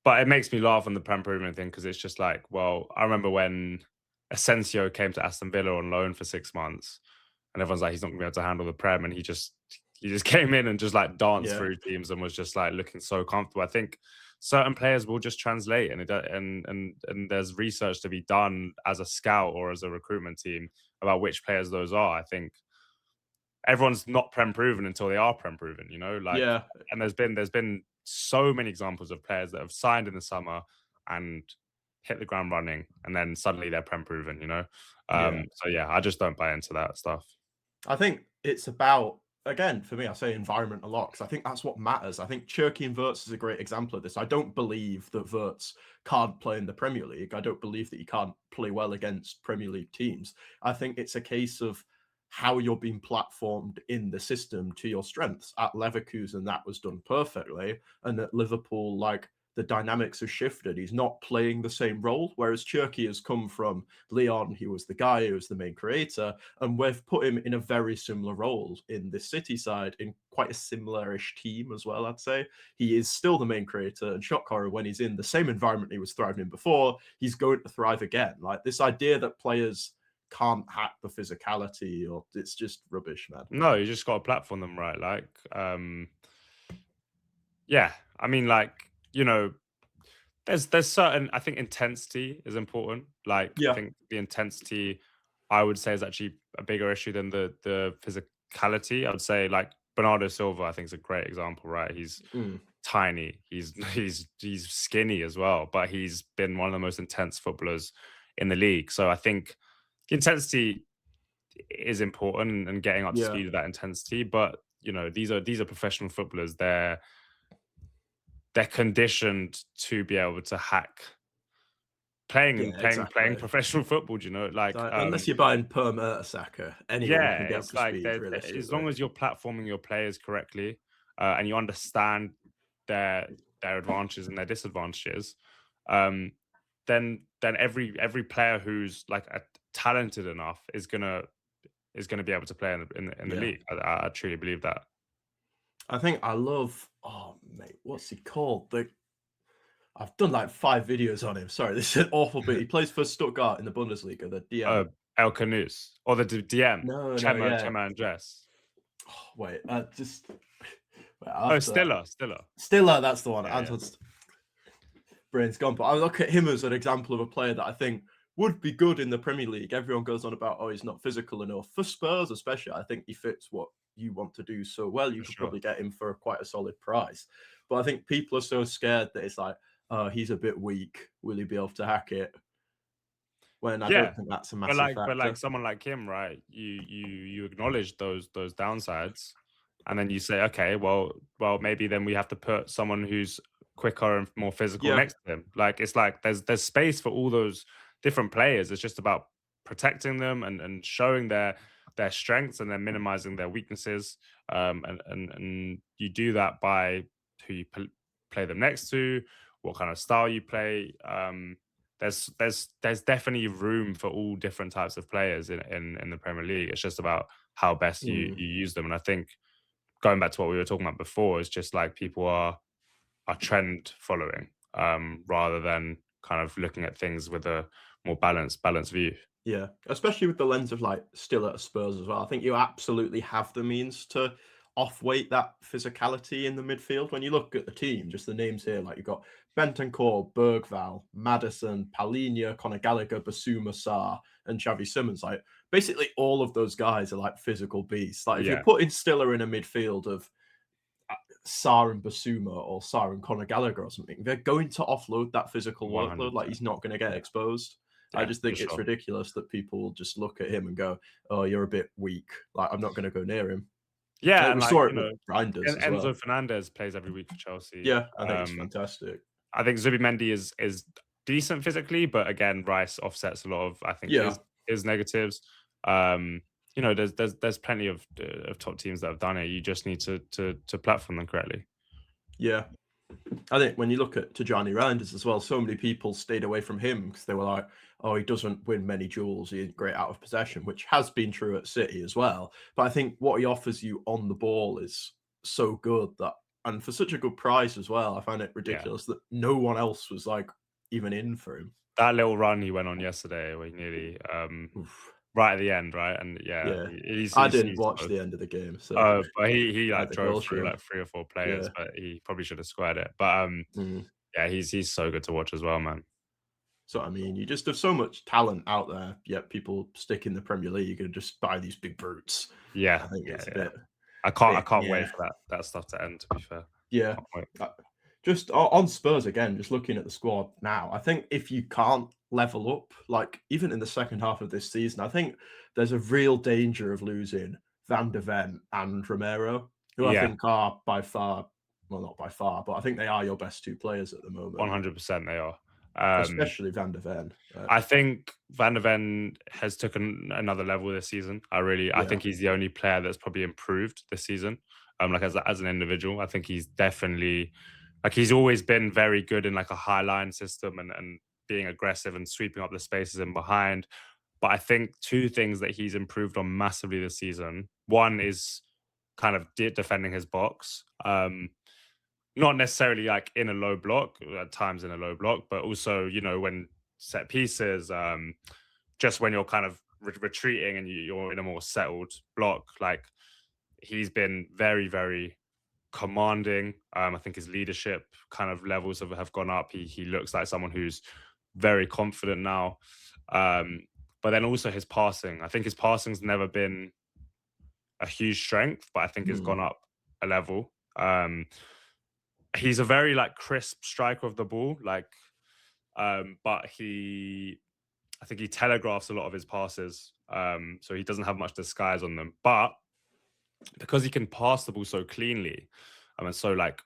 but it makes me laugh on the Prem Proven thing because it's just like, well, I remember when Asensio came to Aston Villa on loan for 6 months, and everyone's like, he's not going to be able to handle the Prem, and he just came in and just like danced Yeah. through teams and was just like looking so comfortable. I think certain players will just translate, and and there's research to be done as a scout or as a recruitment team about which players those are. I think everyone's not Prem proven until they are Prem proven, like, Yeah. and there's been so many examples of players that have signed in the summer and hit the ground running, and then suddenly they're Prem proven. Yeah. So yeah, I just don't buy into that stuff. I think it's about, again, for me, I say environment a lot because I think that's what matters. I think Cherky and Wirtz is a great example of this. I don't believe that Wirtz can't play in the Premier League. I don't believe that he can't play well against Premier League teams. I think it's a case of how you're being platformed in the system to your strengths. At Leverkusen, that was done perfectly. And at Liverpool, like, the dynamics have shifted. He's not playing the same role, whereas Cherky has come from Leon. He was the guy who was the main creator, and we've put him in a very similar role in this City side, in quite a similar-ish team as well, I'd say. He is still the main creator, and Shock when he's in the same environment he was thriving in before, he's going to thrive again. Like, this idea that players can't hack the physicality, or it's just rubbish, man. No, you just got to platform them right. Like, yeah, I mean, like, there's certain, I think intensity is important. Like, I Yeah. think the intensity, I would say, is actually a bigger issue than the physicality. I would say like Bernardo Silva, I think is a great example, right? He's Mm. tiny, he's skinny as well, but he's been one of the most intense footballers in the league. So I think the intensity is important and getting up to Yeah. speed with that intensity. But these are professional footballers. They're conditioned to be able to hack playing Yeah, and playing exactly. professional football. Like, So, unless you're buying Per Mertesacker, anyone yeah, can get up it's to like speed, as realistically. long as you're platforming your players correctly, and you understand their their advantages and their disadvantages, um, then every player who's like talented enough is gonna be able to play in the Yeah. league. I truly believe that. I think I love, oh mate, what's he called? I've done like 5 videos on him. Sorry, this is awful, but he plays for Stuttgart in the Bundesliga, the DM. El Canus or the DM No, no, yeah. Chema Andres. Oh, wait, just wait, I Oh, have to. Stiller. Stiller, that's the one. Yeah, yeah, Anton's brain's gone, but I look at him as an example of a player that I think would be good in the Premier League. Everyone goes on about, oh, he's not physical enough. For Spurs, especially, I think he fits what you want to do so well. You for could sure. probably get him for quite a solid price. But I think people are so scared that it's like, oh, he's a bit weak. Will he be able to hack it? When I Yeah, don't think that's a but massive like factor. someone like him, right? You acknowledge those downsides, and then you say, okay, well maybe then we have to put someone who's quicker and more physical Yeah, next to him. Like it's like there's space for all those different players. It's just about protecting them and showing their strengths and then minimizing their weaknesses. And you do that by who you play them next to, what kind of style you play. There's definitely room for all different types of players in the Premier League. It's just about how best you mm, you use them. And I think going back to what we were talking about before, is just like people are trend following, rather than kind of looking at things with a more balanced view. Yeah, especially with the lens of like still at Spurs as well. I think you absolutely have the means to off-weight that physicality in the midfield. When you look at the team, just the names here, like you've got Bentancur, Bergval, Madison, Palhinha, Conor Gallagher, Basuma Sarr, and Xavi Simons. Like basically all of those guys are like physical beasts. Like if you're Yeah, putting Stiller in a midfield of Sarr and Basuma or Sarr and Conor Gallagher or something, they're going to offload that physical workload. Like 100%. he's not going to get Yeah, exposed. I yeah, just for think it's sure. ridiculous that people will just look at him and go, "Oh, you're a bit weak." Like I'm not going to go near him. Yeah, Like, and we like, saw you it with know, Reinders as Enzo well. Fernandez plays every week for Chelsea. Yeah, I think he's fantastic. I think Zubimendi is decent physically, but again, Rice offsets a lot of I think Yeah, his negatives. Um, you know, there's plenty of top teams that have done it. You just need to platform them correctly. yeah. I think when you look at Tijani Reinders as well, so many people stayed away from him because they were like, "Oh, he doesn't win many duels. He's great out of possession," which has been true at City as well. But I think what he offers you on the ball is so good that, and for such a good price as well, I find it Yeah. ridiculous that no one else was like even in for him. That little run he went on yesterday where he nearly Oof. right at the end, right? And yeah, Yeah, I he's didn't watch so the end of the game, so but he I had like the drove goal through show. like 3 or 4 players, Yeah. but he probably should have squared it. But Mm. yeah, he's so good to watch as well, man. So I mean, you just have so much talent out there, yet people stick in the Premier League and just buy these big brutes. Yeah, I think yeah, it's a yeah. bit, I bit, can't wait yeah, for that stuff to end, to be fair. yeah. Can't wait. Just on Spurs again, just looking at the squad now, I think if you can't level up, like even in the second half of this season, I think there's a real danger of losing Van de Ven and Romero, who I Yeah, think are by far, well, not by far, but I think they are your best two players at the moment, 100% they are. Um, especially Van de Ven. I think Van de Ven has taken another level this season. I Yeah, think he's the only player that's probably improved this season. Like as an individual, I think he's definitely like he's always been very good in like a high line system and being aggressive and sweeping up the spaces in behind. But I think two things that he's improved on massively this season. One is kind of defending his box. Not necessarily like in a low block, at times in a low block, but also, you know, when set pieces, just when you're kind of retreating and you're in a more settled block, like he's been very, very commanding. I think his leadership kind of levels have gone up. He looks like someone who's very confident now. Um, but then also his passing. I think his passing's never been a huge strength, but I think it's mm, gone up a level. He's a very like crisp striker of the ball, like, but I think he telegraphs a lot of his passes, so he doesn't have much disguise on them. But because he can pass the ball so cleanly, and so like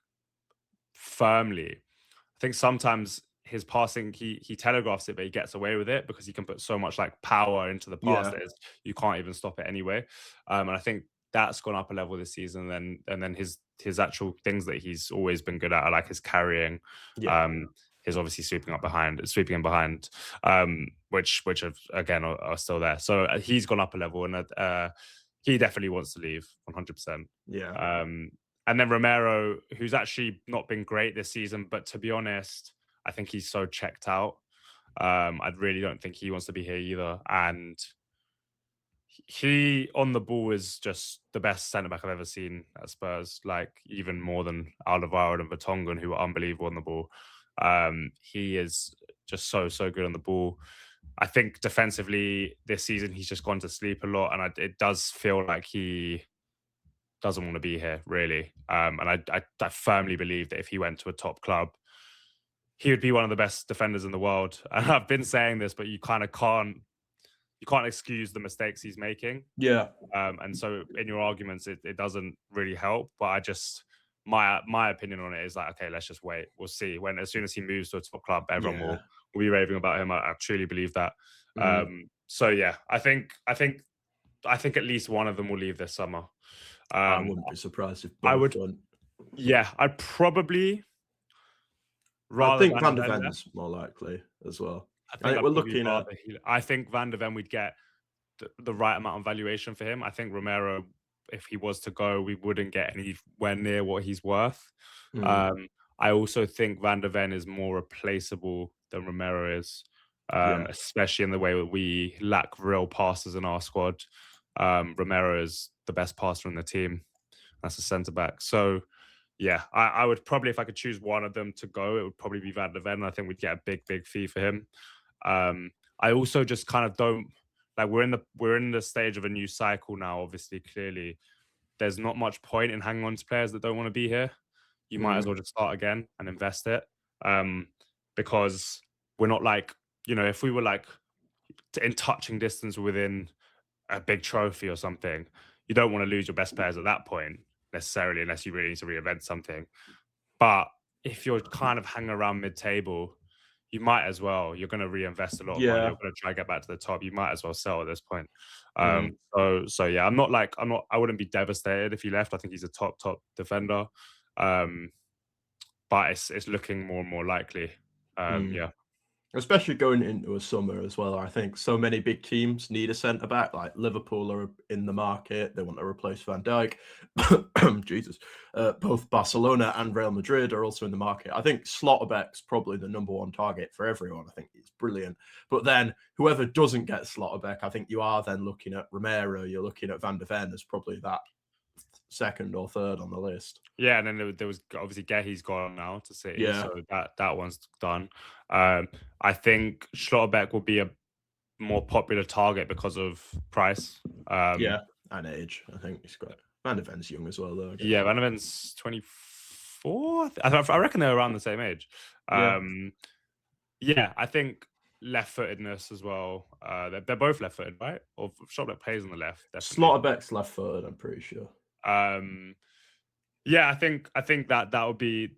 firmly, I think sometimes his passing he telegraphs it, but he gets away with it because he can put so much like power into the pass yeah, that you can't even stop it anyway. And I think that's gone up a level this season. And then his actual things that he's always been good at, are like his carrying, yeah. um, his obviously sweeping in behind, which have, again are still there. So he's gone up a level, and he definitely wants to leave 100%. Yeah. Um, and then Romero, who's actually not been great this season, but to be honest, I think he's so checked out. I really don't think he wants to be here either. And he on the ball is just the best centre back I've ever seen at Spurs. Like even more than Alderweireld and Vertonghen, who are unbelievable on the ball. He is just so good on the ball. I think defensively this season he's just gone to sleep a lot, and it does feel like he doesn't want to be here really. And I firmly believe that if he went to a top club, he would be one of the best defenders in the world. And I've been saying this, but you kind of can't excuse the mistakes he's making. Yeah. And so in your arguments, it doesn't really help. But I just my opinion on it is like, okay, let's just wait. We'll see. When as soon as he moves to a top club, everyone Yeah. will be raving about him. I truly believe that. Mm. So yeah, I think at least one of them will leave this summer. I Um, wouldn't be surprised if I both would, went. yeah, I'd probably I rather think Van de Van de Ven left. Ven's more likely as well. I I think think I'd we're probably looking at, rather I think Van de Ven we'd get the right amount of valuation for him. I think Romero, if he was to go, we wouldn't get anywhere near what he's worth. mm, Um, I also think Van de Ven is more replaceable than Romero is. Yeah. especially in the way that we lack real passers in our squad. Romero is the best passer in the team. That's a centre back. So yeah, I would probably, if I could choose one of them to go, it would probably be Van de Ven. I think we'd get a big fee for him. I also just kind of don't like we're in the stage of a new cycle now. Obviously, clearly, there's not much point in hanging on to players that don't want to be here. You might as Mm. well just start again and invest it, because we're not like, if we were like in touching distance within a big trophy or something, you don't want to lose your best players at that point necessarily, unless you really need to reinvent something. But if you're kind of hanging around mid-table, you might as well. You're going to reinvest a lot of money. Yeah. You're going to try to get back to the top. You might as well sell at this point. Mm. So yeah, I wouldn't be devastated if he left. I think he's a top defender. Um, but it's looking more and more likely. Mm. Yeah. Especially going into a summer as well. I think so many big teams need a centre back. Like Liverpool are in the market; they want to replace Van Dijk. Jesus, both Barcelona and Real Madrid are also in the market. I think Slotterbeck's probably the number one target for everyone. I think he's brilliant. But then whoever doesn't get Slotterbeck, I think you are then looking at Romero. You're looking at Van de Ven as probably that second or third on the list. Yeah, and then there was obviously Gehi's gone now to City, Yeah, so that one's done. I think Schlotterbeck will be a more popular target because of price. yeah, and age. I think he's got Van de Ven's young as well, though. I guess. Yeah, Van de Ven's 24. I reckon they're around the same age. Yeah. Yeah, I think left-footedness as well. They're both left-footed, right? Or Schlotterbeck plays on the left, definitely. Slotterbeck's left-footed, I'm pretty sure. Um, yeah, I think that would be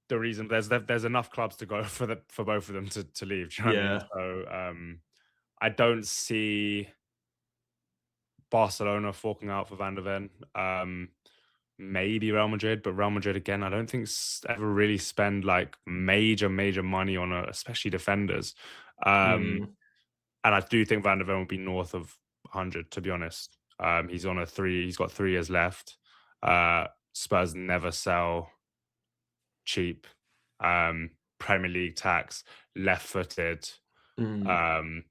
the reason. There's enough clubs to go for both of them to leave. Do you know what I mean? Yeah. So I don't see Barcelona forking out for Van de Ven. Maybe Real Madrid, but Real Madrid again, I don't think ever really spend like major money on especially defenders. Mm, And I do think Van de Ven will be north of 100, to be honest. He's on a 3. He's got 3 years left. Spurs never sell cheap. Premier League tax, left-footed, mm, um,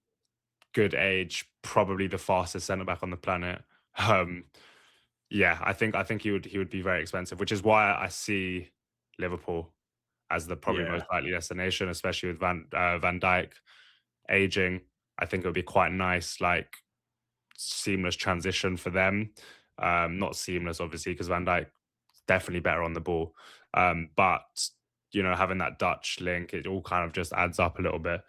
good age, probably the fastest centre back on the planet. Um, yeah, I think he would be very expensive, which is why I see Liverpool as the probably yeah. most likely destination, especially with Van Dijk aging. I think it would be quite nice, like seamless transition for them. Not seamless, obviously, because Van Dijk definitely better on the ball. But having that Dutch link, it all kind of just adds up a little bit.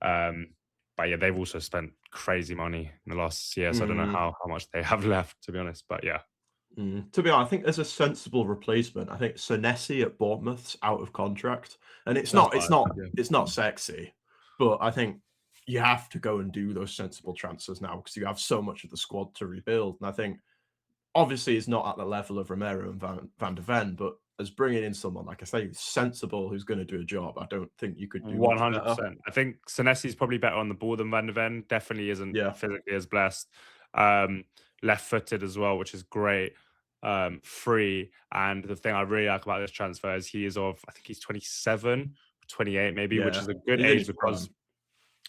But yeah, they've also spent crazy money in the last year, so I don't know Mm, how much they have left, to be honest. But yeah, To be honest, I think there's a sensible replacement. I think Senesi at Bournemouth's out of contract, and it's that's not what it's I not heard, yeah. it's not sexy, but I think you have to go and do those sensible transfers now because you have so much of the squad to rebuild. And I think obviously it's not at the level of Romero and Van de Ven, but as bringing in someone like I say who's sensible, who's going to do a job, I don't think you could do much better. 100%. I think Senesi's probably better on the ball than Van de Ven. Definitely isn't Yeah. physically as blessed. Um, Left-footed as well, which is great. Free. And the thing I really like about this transfer is I think he's 27, 28 maybe, which Yeah, is a good he's in age his prime.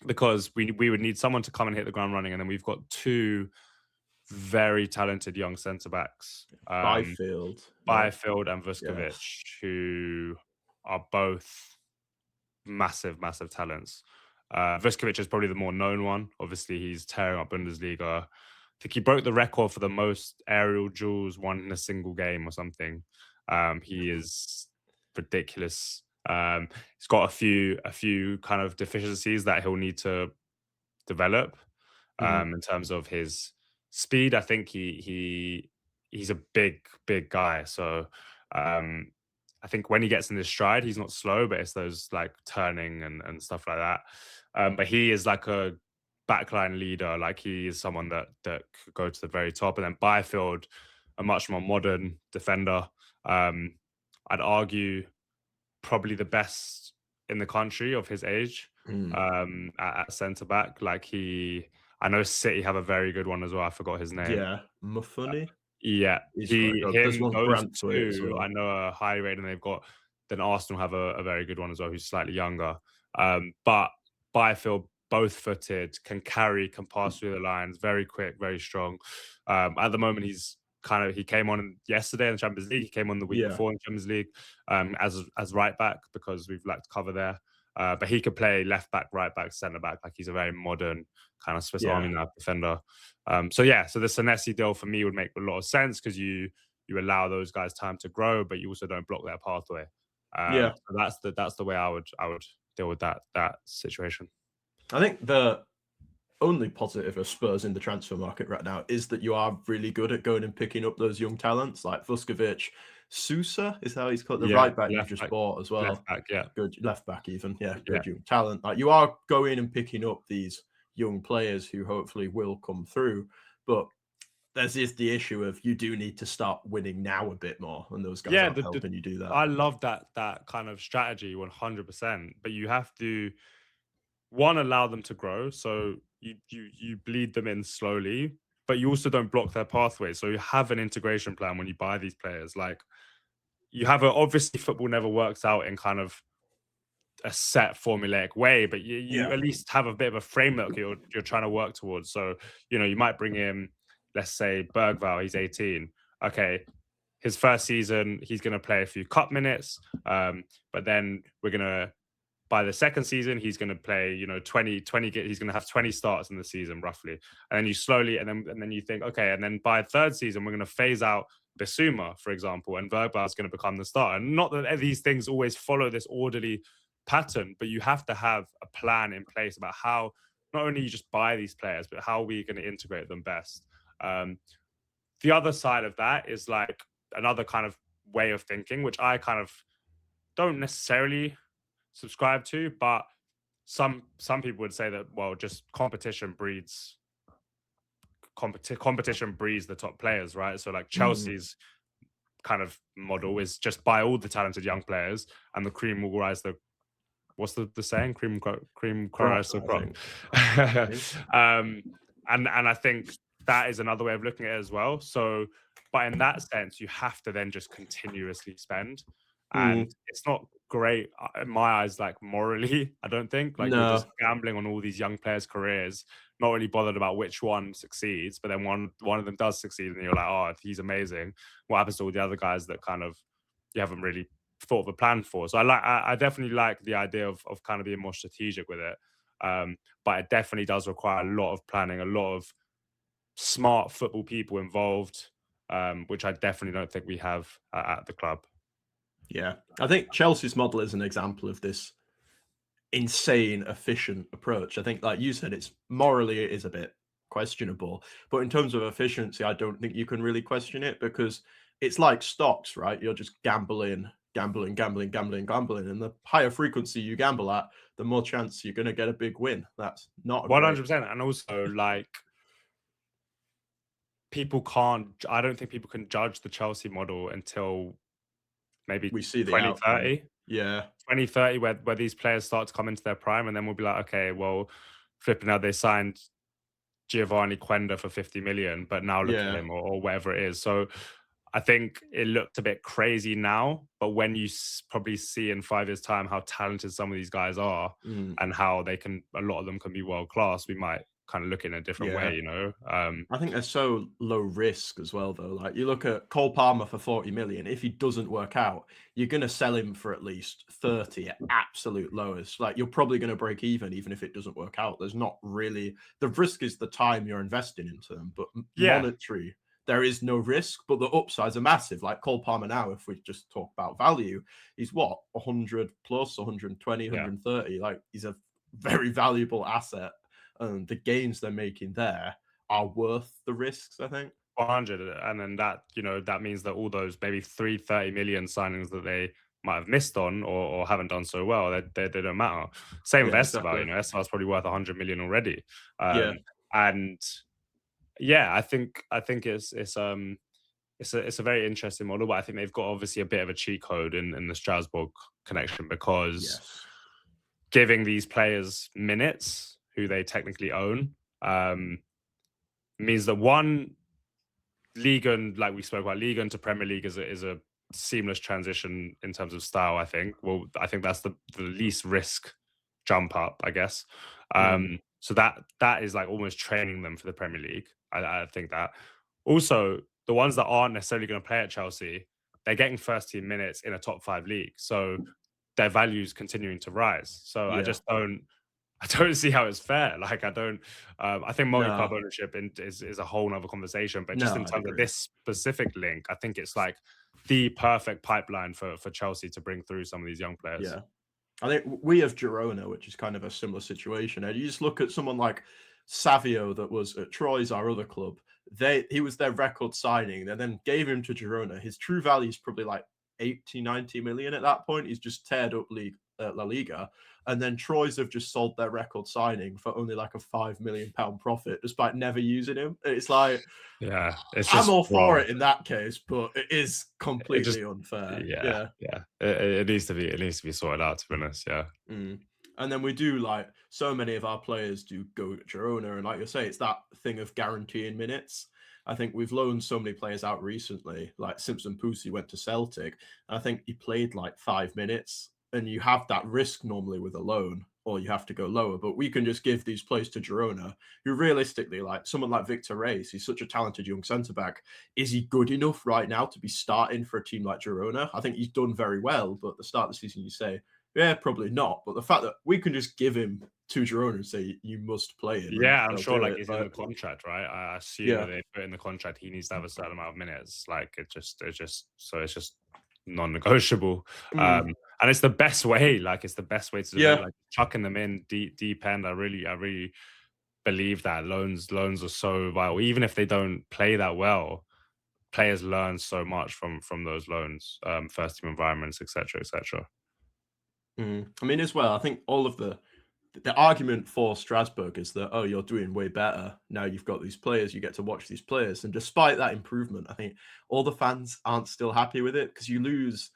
because we would need someone to come and hit the ground running, and then we've got 2 very talented young centre backs. Byfield, yeah, Byfield and yeah. Vuskovic, who are both massive talents. Vuskovic is probably the more known one. Obviously, he's tearing up Bundesliga. I think he broke the record for the most aerial duels won in a single game or something. He is ridiculous. He's got a few kind of deficiencies that he'll need to develop. Mm, In terms of his speed, I think he's a big guy. So um, I think when he gets in his stride, he's not slow, but it's those like turning and stuff like that. But he is like a backline leader. Like he is someone that could go to the very top. And then Byfield, a much more modern defender. Um, I'd argue probably the best in the country of his age, mm. at centre back. I know City have a very good one as well. I forgot his name. Yeah, Mufunny, Yeah, he's quite good. There's one those Brantwaite as 2 I well. know are high rated, and they've got. Then Arsenal have a very good one as well, who's slightly younger. But Byfield both-footed, can carry, can pass through the lines, very quick, very strong. At the moment, he came on yesterday in the Champions League. He came on the week Yeah. before in the Champions League as right back because we've lacked cover there. But he could play left back, right back, centre back. Like he's a very modern kind of Swiss Army knife defender. So the Senesi deal for me would make a lot of sense because you allow those guys time to grow, but you also don't block their pathway. Yeah. So that's the way I would deal with that situation. I think the only positive of Spurs in the transfer market right now is that you are really good at going and picking up those young talents like Vuskovic. Sousa is how he's called, the Yeah, right back you've left just back, bought as well. yeah, Good left back even. Yeah, yeah. good young talent. Like you are going and picking up these young players who hopefully will come through. But there's the issue of you do need to start winning now a bit more, and those guys Yeah, aren't helping you do that. I love that kind of strategy 100%. But you have to one allow them to grow, so you bleed them in slowly, but you also don't block their pathway. So you have an integration plan when you buy these players. Like you have obviously football never works out in kind of a set formulaic way, but you Yeah. at least have a bit of a framework you're trying to work towards. So you might bring in, let's say Bergvall, he's 18. Okay, his first season he's going to play a few cup minutes, but then we're going to by the second season he's going to play 20 he's going to have 20 starts in the season roughly, and then you slowly and then you think okay, and then by third season we're going to phase out Bissouma, for example, and Bergvall is going to become the starter. And not that these things always follow this orderly pattern, but you have to have a plan in place about how not only you just buy these players, but how we're going to integrate them best. The other side of that is like another kind of way of thinking, which I kind of don't necessarily subscribe to, but some people would say that just competition breeds the top players, right? So like Chelsea's kind of model is just buy all the talented young players, and the cream will rise. What's the saying? Cream rise the crop. And I think that is another way of looking at it as well. So, but in that sense, you have to then just continuously spend, and it's not great in my eyes, like morally. I don't think like you're just gambling on all these young players' careers, not really bothered about which one succeeds, but then one of them does succeed, and you're like, oh, he's amazing. What happens to all the other guys that kind of you haven't really thought of a plan for? So I definitely like the idea of kind of being more strategic with it, but it definitely does require a lot of planning, a lot of smart football people involved, which I definitely don't think we have at the club. Yeah, I think Chelsea's model is an example of this insane efficient approach. I think, like you said, it's morally it is a bit questionable, but in terms of efficiency, I don't think you can really question it because it's like stocks, right? You're just gambling, and the higher frequency you gamble at, the more chance you're going to get a big win. That's not a 100%, and also like I don't think people can judge the Chelsea model until maybe we see the 2030. outcome. Yeah. 2030 where these players start to come into their prime, and then we'll be like, okay, well, flipping out, they signed Giovanni Quenda for 50 million, but now look at him, or whatever it is. So I think it looked a bit crazy now, but when you probably see in 5 years' time how talented some of these guys are and how a lot of them can be world class, we might kind of look in a different way, I think they're so low risk as well, though. Like you look at Cole Palmer for 40 million. If he doesn't work out, you're going to sell him for at least 30 at absolute lowest. Like you're probably going to break even if it doesn't work out. There's not really the risk is the time you're investing into them, but monetary. There is no risk, but the upsides are massive. Like Cole Palmer now, if we just talk about value, he's 100 plus, 120, 130. Like he's a very valuable asset. And the gains they're making there are worth the risks, I think. 100, and then that means that all those maybe 330 million signings that they might have missed on or haven't done so well, they don't matter. Same with Esteval, Esteval's probably worth 100 million already. And I think it's a very interesting model, but I think they've got obviously a bit of a cheat code in the Strasbourg connection because giving these players minutes who they technically own means that one, Liga, like we spoke about, Liga to Premier League is a seamless transition in terms of style. I think. Well, I think that's the least risk jump up, I guess. Mm, So that is like almost training them for the Premier League. I think that. Also, the ones that aren't necessarily going to play at Chelsea, they're getting first team minutes in a top 5 league. So their values continuing to rise. So yeah. I don't see how it's fair. Like I don't. I think multi-club No, ownership is a whole nother conversation. But just no, in I'd terms of agree. this specific link, I think it's like the perfect pipeline for Chelsea to bring through some of these young players. Yeah. I think we have Girona, which is kind of a similar situation. And you just look at someone like Savio that was at Troyes, our other club. He was their record signing. They then gave him to Girona. His true value is probably like 80, 90 million at that point. He's just teared up La Liga. And then Troyes have just sold their record signing for only like a £5 million profit, despite never using him. It's like Yeah, it's I'm just all for wrong. it in that case, but it is It just completely unfair. yeah, Yeah. yeah. It needs to be sorted out, to be honest. Yeah. Mm. And then we do like so many of our players do go to Girona, and like you say, it's that thing of guaranteeing minutes. I think we've loaned so many players out recently, like Simpson Pussy went to Celtic, and I think he played like 5 minutes. And you have that risk normally with a loan, or you have to go lower. But we can just give these players to Girona, who realistically, like someone like Victor Reis, he's such a talented young centre back. Is he good enough right now to be starting for a team like Girona? I think he's done very well, but at the start of the season, you say, yeah, probably not. But the fact that we can just give him to Girona and say you must play him and Yeah, I'm they'll sure do like it. it's in Like, the contract, right? I assume that yeah. they put in the contract he needs to have a certain amount of minutes. Like it's just non-negotiable. Mm, And it's the best way, like it's the best way to do it. yeah. Like chucking them in deep end. I really believe that loans are so vital. Even if they don't play that well, players learn so much from those loans, first team environments, etc. etc. I mean, as well, I think all of the argument for Strasbourg is that, oh, you're doing way better. Now you've got these players, you get to watch these players. And despite that improvement, I think all the fans aren't still happy with it because you lose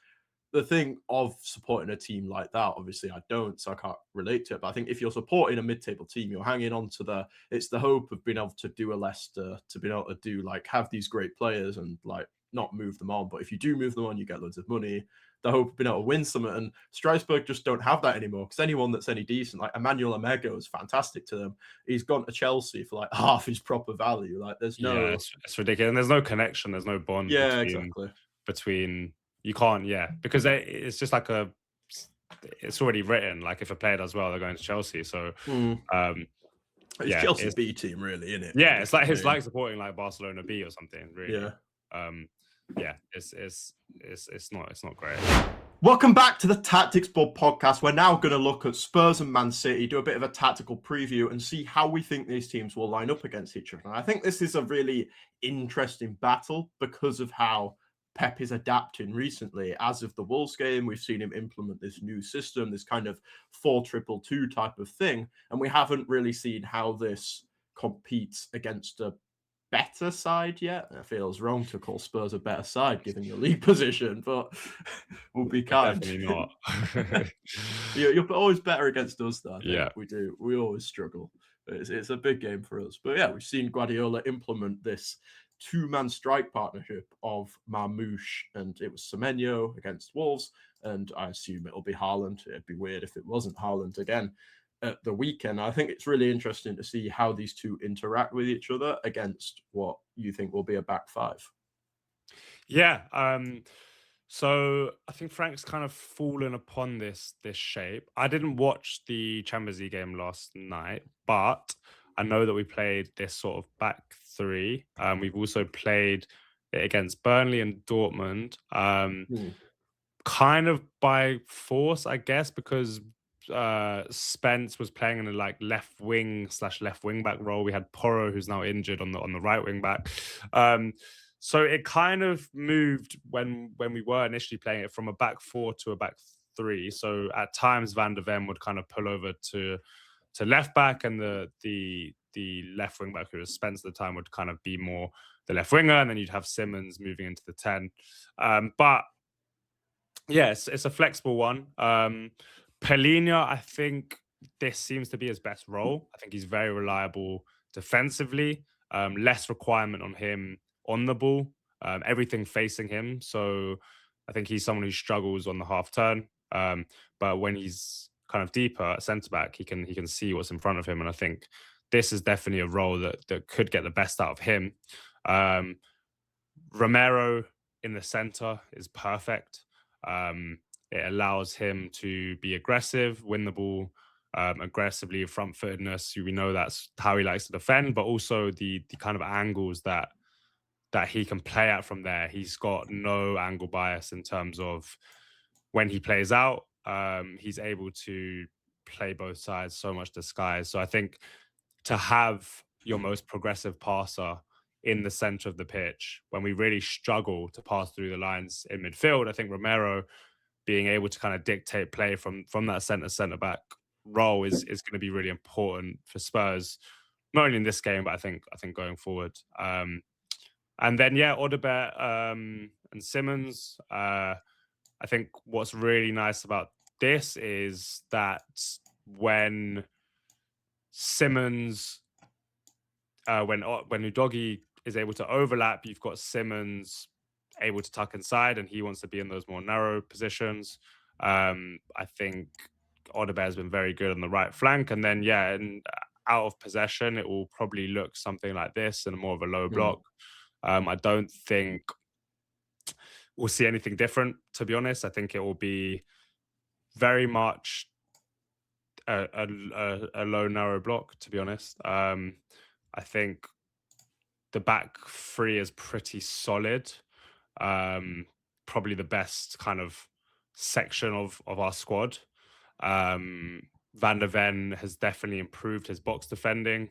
the thing of supporting a team like that. Obviously I don't, so I can't relate to it. But I think if you're supporting a mid-table team, you're hanging on to it's the hope of being able to do a Leicester, to be able to do like have these great players and like not move them on. But if you do move them on, you get loads of money. The hope of being able to win something. And Strasbourg just don't have that anymore because anyone that's any decent, like Emmanuel Omego is fantastic to them. He's gone to Chelsea for like half his proper value. Like there's Yeah, no it's ridiculous. And there's no connection, there's no bond yeah, exactly. between you can't, yeah, because it's just like it's already written. Like if a player does well, they're going to Chelsea. So Mm. um, It's yeah, Chelsea B team, really, isn't it? By yeah, different it's name. like supporting like Barcelona B or something, really. Yeah. Um, yeah, it's not great. Welcome back to the Tactics Board podcast. We're now going to look at Spurs and Man City, do a bit of a tactical preview, and see how we think these teams will line up against each other. And I think this is a really interesting battle because of how Pep is adapting recently. As of the Wolves game, we've seen him implement this new system, this kind of 4-2-2 type of thing, and we haven't really seen how this competes against a better side yet. It feels wrong to call Spurs a better side given your league position, but we'll be They're kind. definitely not. You're always better against us, though. I think Yeah, we do. We always struggle. It's a big game for us. But yeah, we've seen Guardiola implement this two-man strike partnership of Marmoush and it was Semenyo against Wolves. And I assume it'll be Haaland. It'd be weird if it wasn't Haaland again at the weekend. I think it's really interesting to see how these two interact with each other against what you think will be a back five. yeah. So I think Frank's kind of fallen upon this shape. I didn't watch the Champions League game last night, but I know that we played this sort of back three. We've also played it against Burnley and Dortmund. Hmm. Kind of by force, I guess, because Spence was playing in a like left wing slash left wing back role. We had Porro, who's now injured on the right wing back. So it kind of moved when we were initially playing it from a back four to a back three. So at times Van der Ven would kind of pull over to left back, and the left wing back, who was Spence at the time, would kind of be more the left winger, and then you'd have Simmons moving into the 10. But yeah, it's a flexible one. Pelina, I think this seems to be his best role. I think he's very reliable defensively. Less requirement on him on the ball. Everything facing him. So I think he's someone who struggles on the half turn. But when he's kind of deeper at centre back, he can see what's in front of him, and I think this is definitely a role that could get the best out of him. Um, Romero in the center is perfect. It allows him to be aggressive, win the ball aggressively, front footedness. We know that's how he likes to defend, but also the kind of angles that he can play at from there. He's got no angle bias in terms of when he plays out. He's able to play both sides, so much disguise. So I think to have your most progressive passer in the center of the pitch when we really struggle to pass through the lines in midfield, I think Romero being able to kind of dictate play from that centre back role is going to be really important for Spurs, not only in this game, but I think going forward. And then Odobert and Simmons. I think what's really nice about this is that when Simmons, when Udogie is able to overlap, you've got Simmons able to tuck inside, and he wants to be in those more narrow positions. I think Odobert has been very good on the right flank, and then and out of possession, it will probably look something like this and more of a low block. I don't think we'll see anything different, to be honest. I think it will be very much a low, narrow block, to be honest. I think the back three is pretty solid. Probably the best kind of section of our squad. Van der Ven has definitely improved his box defending.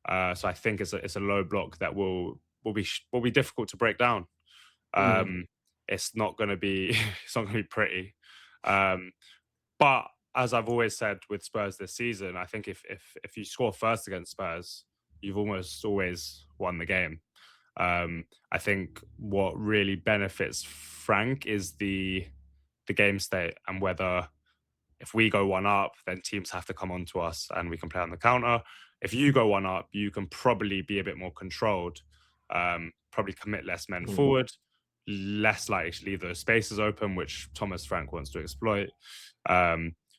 So I think it's a low block that will be difficult to break down. It's not going to be pretty. But as I've always said with Spurs this season, I think if you score first against Spurs, you've almost always won the game. I think what really benefits Frank is the game state, and whether if we go one up, then teams have to come on to us and we can play on the counter. If you go one up, you can probably be a bit more controlled, probably commit less men forward, less likely to leave those spaces open, which Thomas Frank wants to exploit.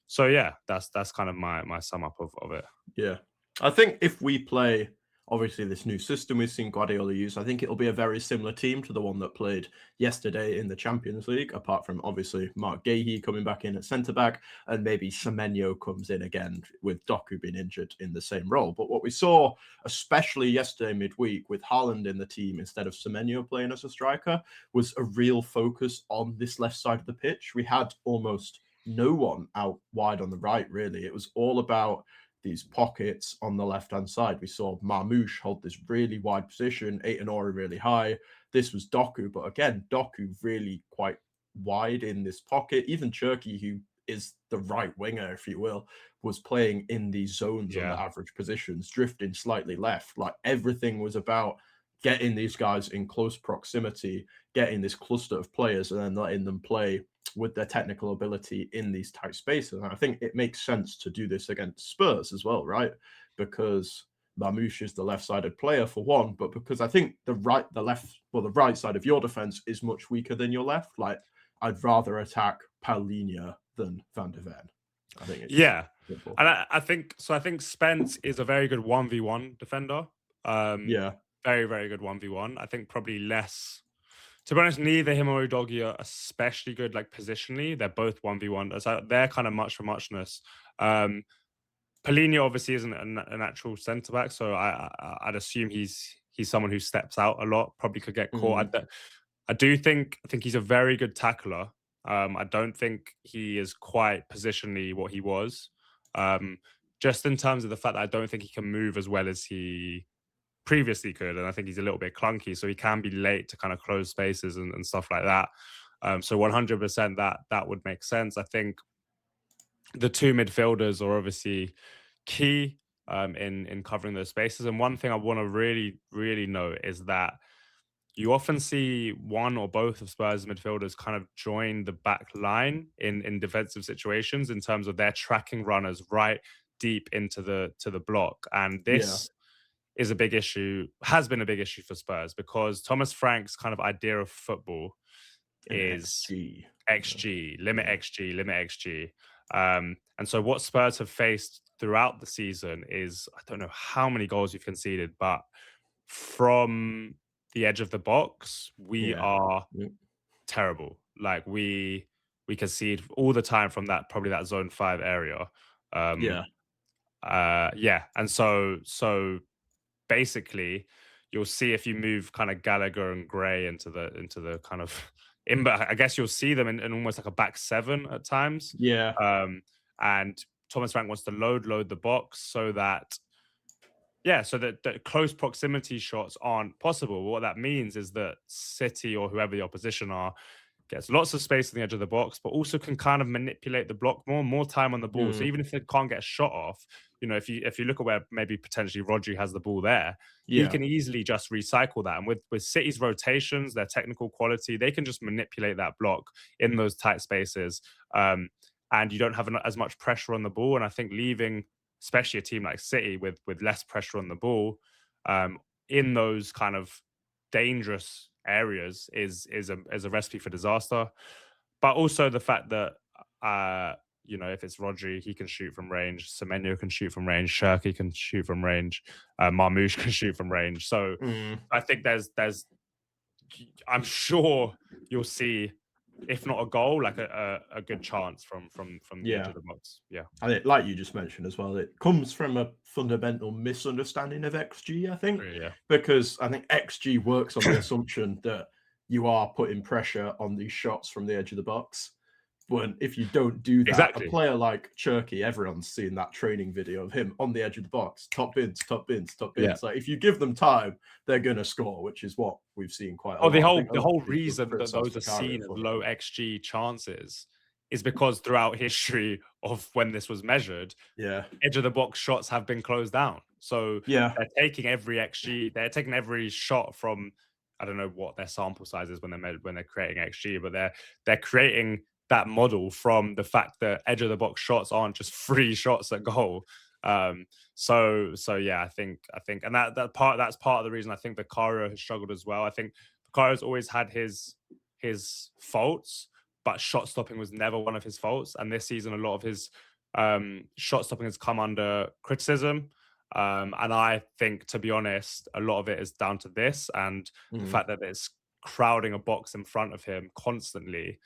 So that's kind of my sum up of it. Yeah. I think if we play, obviously, this new system we've seen Guardiola use, I think it'll be a very similar team to the one that played yesterday in the Champions League, apart from, obviously, Mark Gahey coming back in at centre-back, and maybe Semenyo comes in again with Doku being injured in the same role. But what we saw, especially yesterday midweek, with Haaland in the team instead of Semenyo playing as a striker, was a real focus on this left side of the pitch. We had almost no one out wide on the right, really. It was all about these pockets on the left-hand side. We saw Marmoush hold this really wide position, Aït-Nouri really high. This was Doku, but again, Doku really quite wide in this pocket. Even Cherki, who is the right winger, if you will, was playing in these zones on the average positions, drifting slightly left. Like everything was about getting these guys in close proximity, getting this cluster of players, and then letting them play with their technical ability in these tight spaces. And I think it makes sense to do this against Spurs as well, right? Because Marmoush is the left-sided player for one, but because I think the right side of your defense is much weaker than your left. Like I'd rather attack Paulinho than Van der Ven. I think it's simple. And I think so. I think Spence is a very good 1v1 defender. Very, very good 1v1. I think probably less. To be honest, neither him or Udogie are especially good, like positionally. They're both 1v1. So they're kind of much for muchness. Paulinho obviously isn't a natural centre back, so I'd assume he's someone who steps out a lot. Probably could get caught. I think he's a very good tackler. I don't think he is quite positionally what he was. Just in terms of the fact that I don't think he can move as well as he previously could, and I think he's a little bit clunky, so he can be late to kind of close spaces and stuff like that. So 100% that would make sense. I think the two midfielders are obviously key in covering those spaces. And one thing I want to really, really note is that you often see one or both of Spurs midfielders kind of join the back line in defensive situations in terms of their tracking runners right deep into the block. And this is a big issue, has been a big issue for Spurs, because Thomas Frank's kind of idea of football is XG, limit XG. And so what Spurs have faced throughout the season is, I don't know how many goals you've conceded, but from the edge of the box, we Yeah. are Mm. terrible. Like we concede all the time from that, probably that zone 5 area. Um Yeah. yeah, and so basically you'll see if you move kind of Gallagher and Gray into the kind of in, but I guess you'll see them in almost like a back seven at times. Yeah. Um and Thomas Frank wants to load the box so that, yeah, so that close proximity shots aren't possible. What that means is that City or whoever the opposition are gets lots of space on the edge of the box, but also can kind of manipulate the block more time on the ball. So Mm. even if they can't get a shot off, if you look at where maybe potentially Rodri has the ball there, he Yeah. can easily just recycle that. And with City's rotations, their technical quality, they can just manipulate that block in those tight spaces. And you don't have as much pressure on the ball. And I think leaving, especially a team like City with less pressure on the ball, in those kind of dangerous areas is a recipe for disaster. But also the fact that if it's Rodri, he can shoot from range. Semenyo can shoot from range. Shirky can shoot from range. Marmoush can shoot from range. So Mm. I think I'm sure you'll see, if not a goal, like a good chance from the edge Yeah. of the box. Yeah, I think, like you just mentioned as well, it comes from a fundamental misunderstanding of XG, I think, agree, yeah, because I think XG works on the assumption that you are putting pressure on these shots from the edge of the box. When if you don't do that, a exactly. player like Cherky, everyone's seen that training video of him on the edge of the box, top bins, top bins, top Yeah. bins. Like if you give them time, they're gonna score, which is what we've seen quite a Oh, the lot. I whole think a the lot whole of people have reason that criticised those are Vicario seen as for it, low but XG chances is because throughout history of when this was measured, yeah, edge of the box shots have been closed down. So yeah, they're taking every shot from, I don't know what their sample size is when they're creating XG, but they're creating that model from the fact that edge of the box shots aren't just free shots at goal. So yeah, I think, and that's part of the reason I think Vicario has struggled as well. I think Vicario's always had his faults, but shot stopping was never one of his faults. And this season, a lot of his shot stopping has come under criticism. And I think, to be honest, a lot of it is down to this and the mm, fact that it's crowding a box in front of him constantly,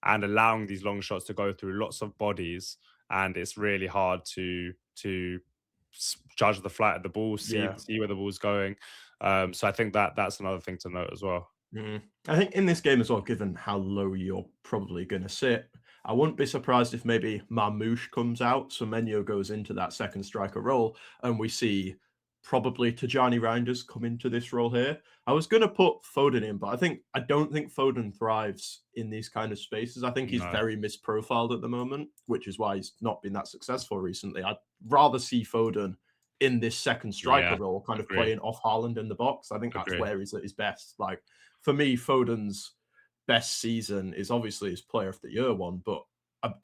and allowing these long shots to go through lots of bodies. And it's really hard to judge the flight of the ball, see yeah. where the ball's going. So I think that's another thing to note as well. Mm. I think in this game as well, given how low you're probably going to sit, I wouldn't be surprised if maybe Marmoush comes out, so Menyo goes into that second striker role, and we see probably Tajani Reinders come into this role here. I was going to put Foden in, but I don't think Foden thrives in these kind of spaces. I think he's No. very misprofiled at the moment, which is why he's not been that successful recently. I'd rather see Foden in this second striker Yeah. role, kind of Agree. playing off Haaland in the box. I think that's Agree. where he's at his best. Like for me, Foden's best season is obviously his Player of the Year one, but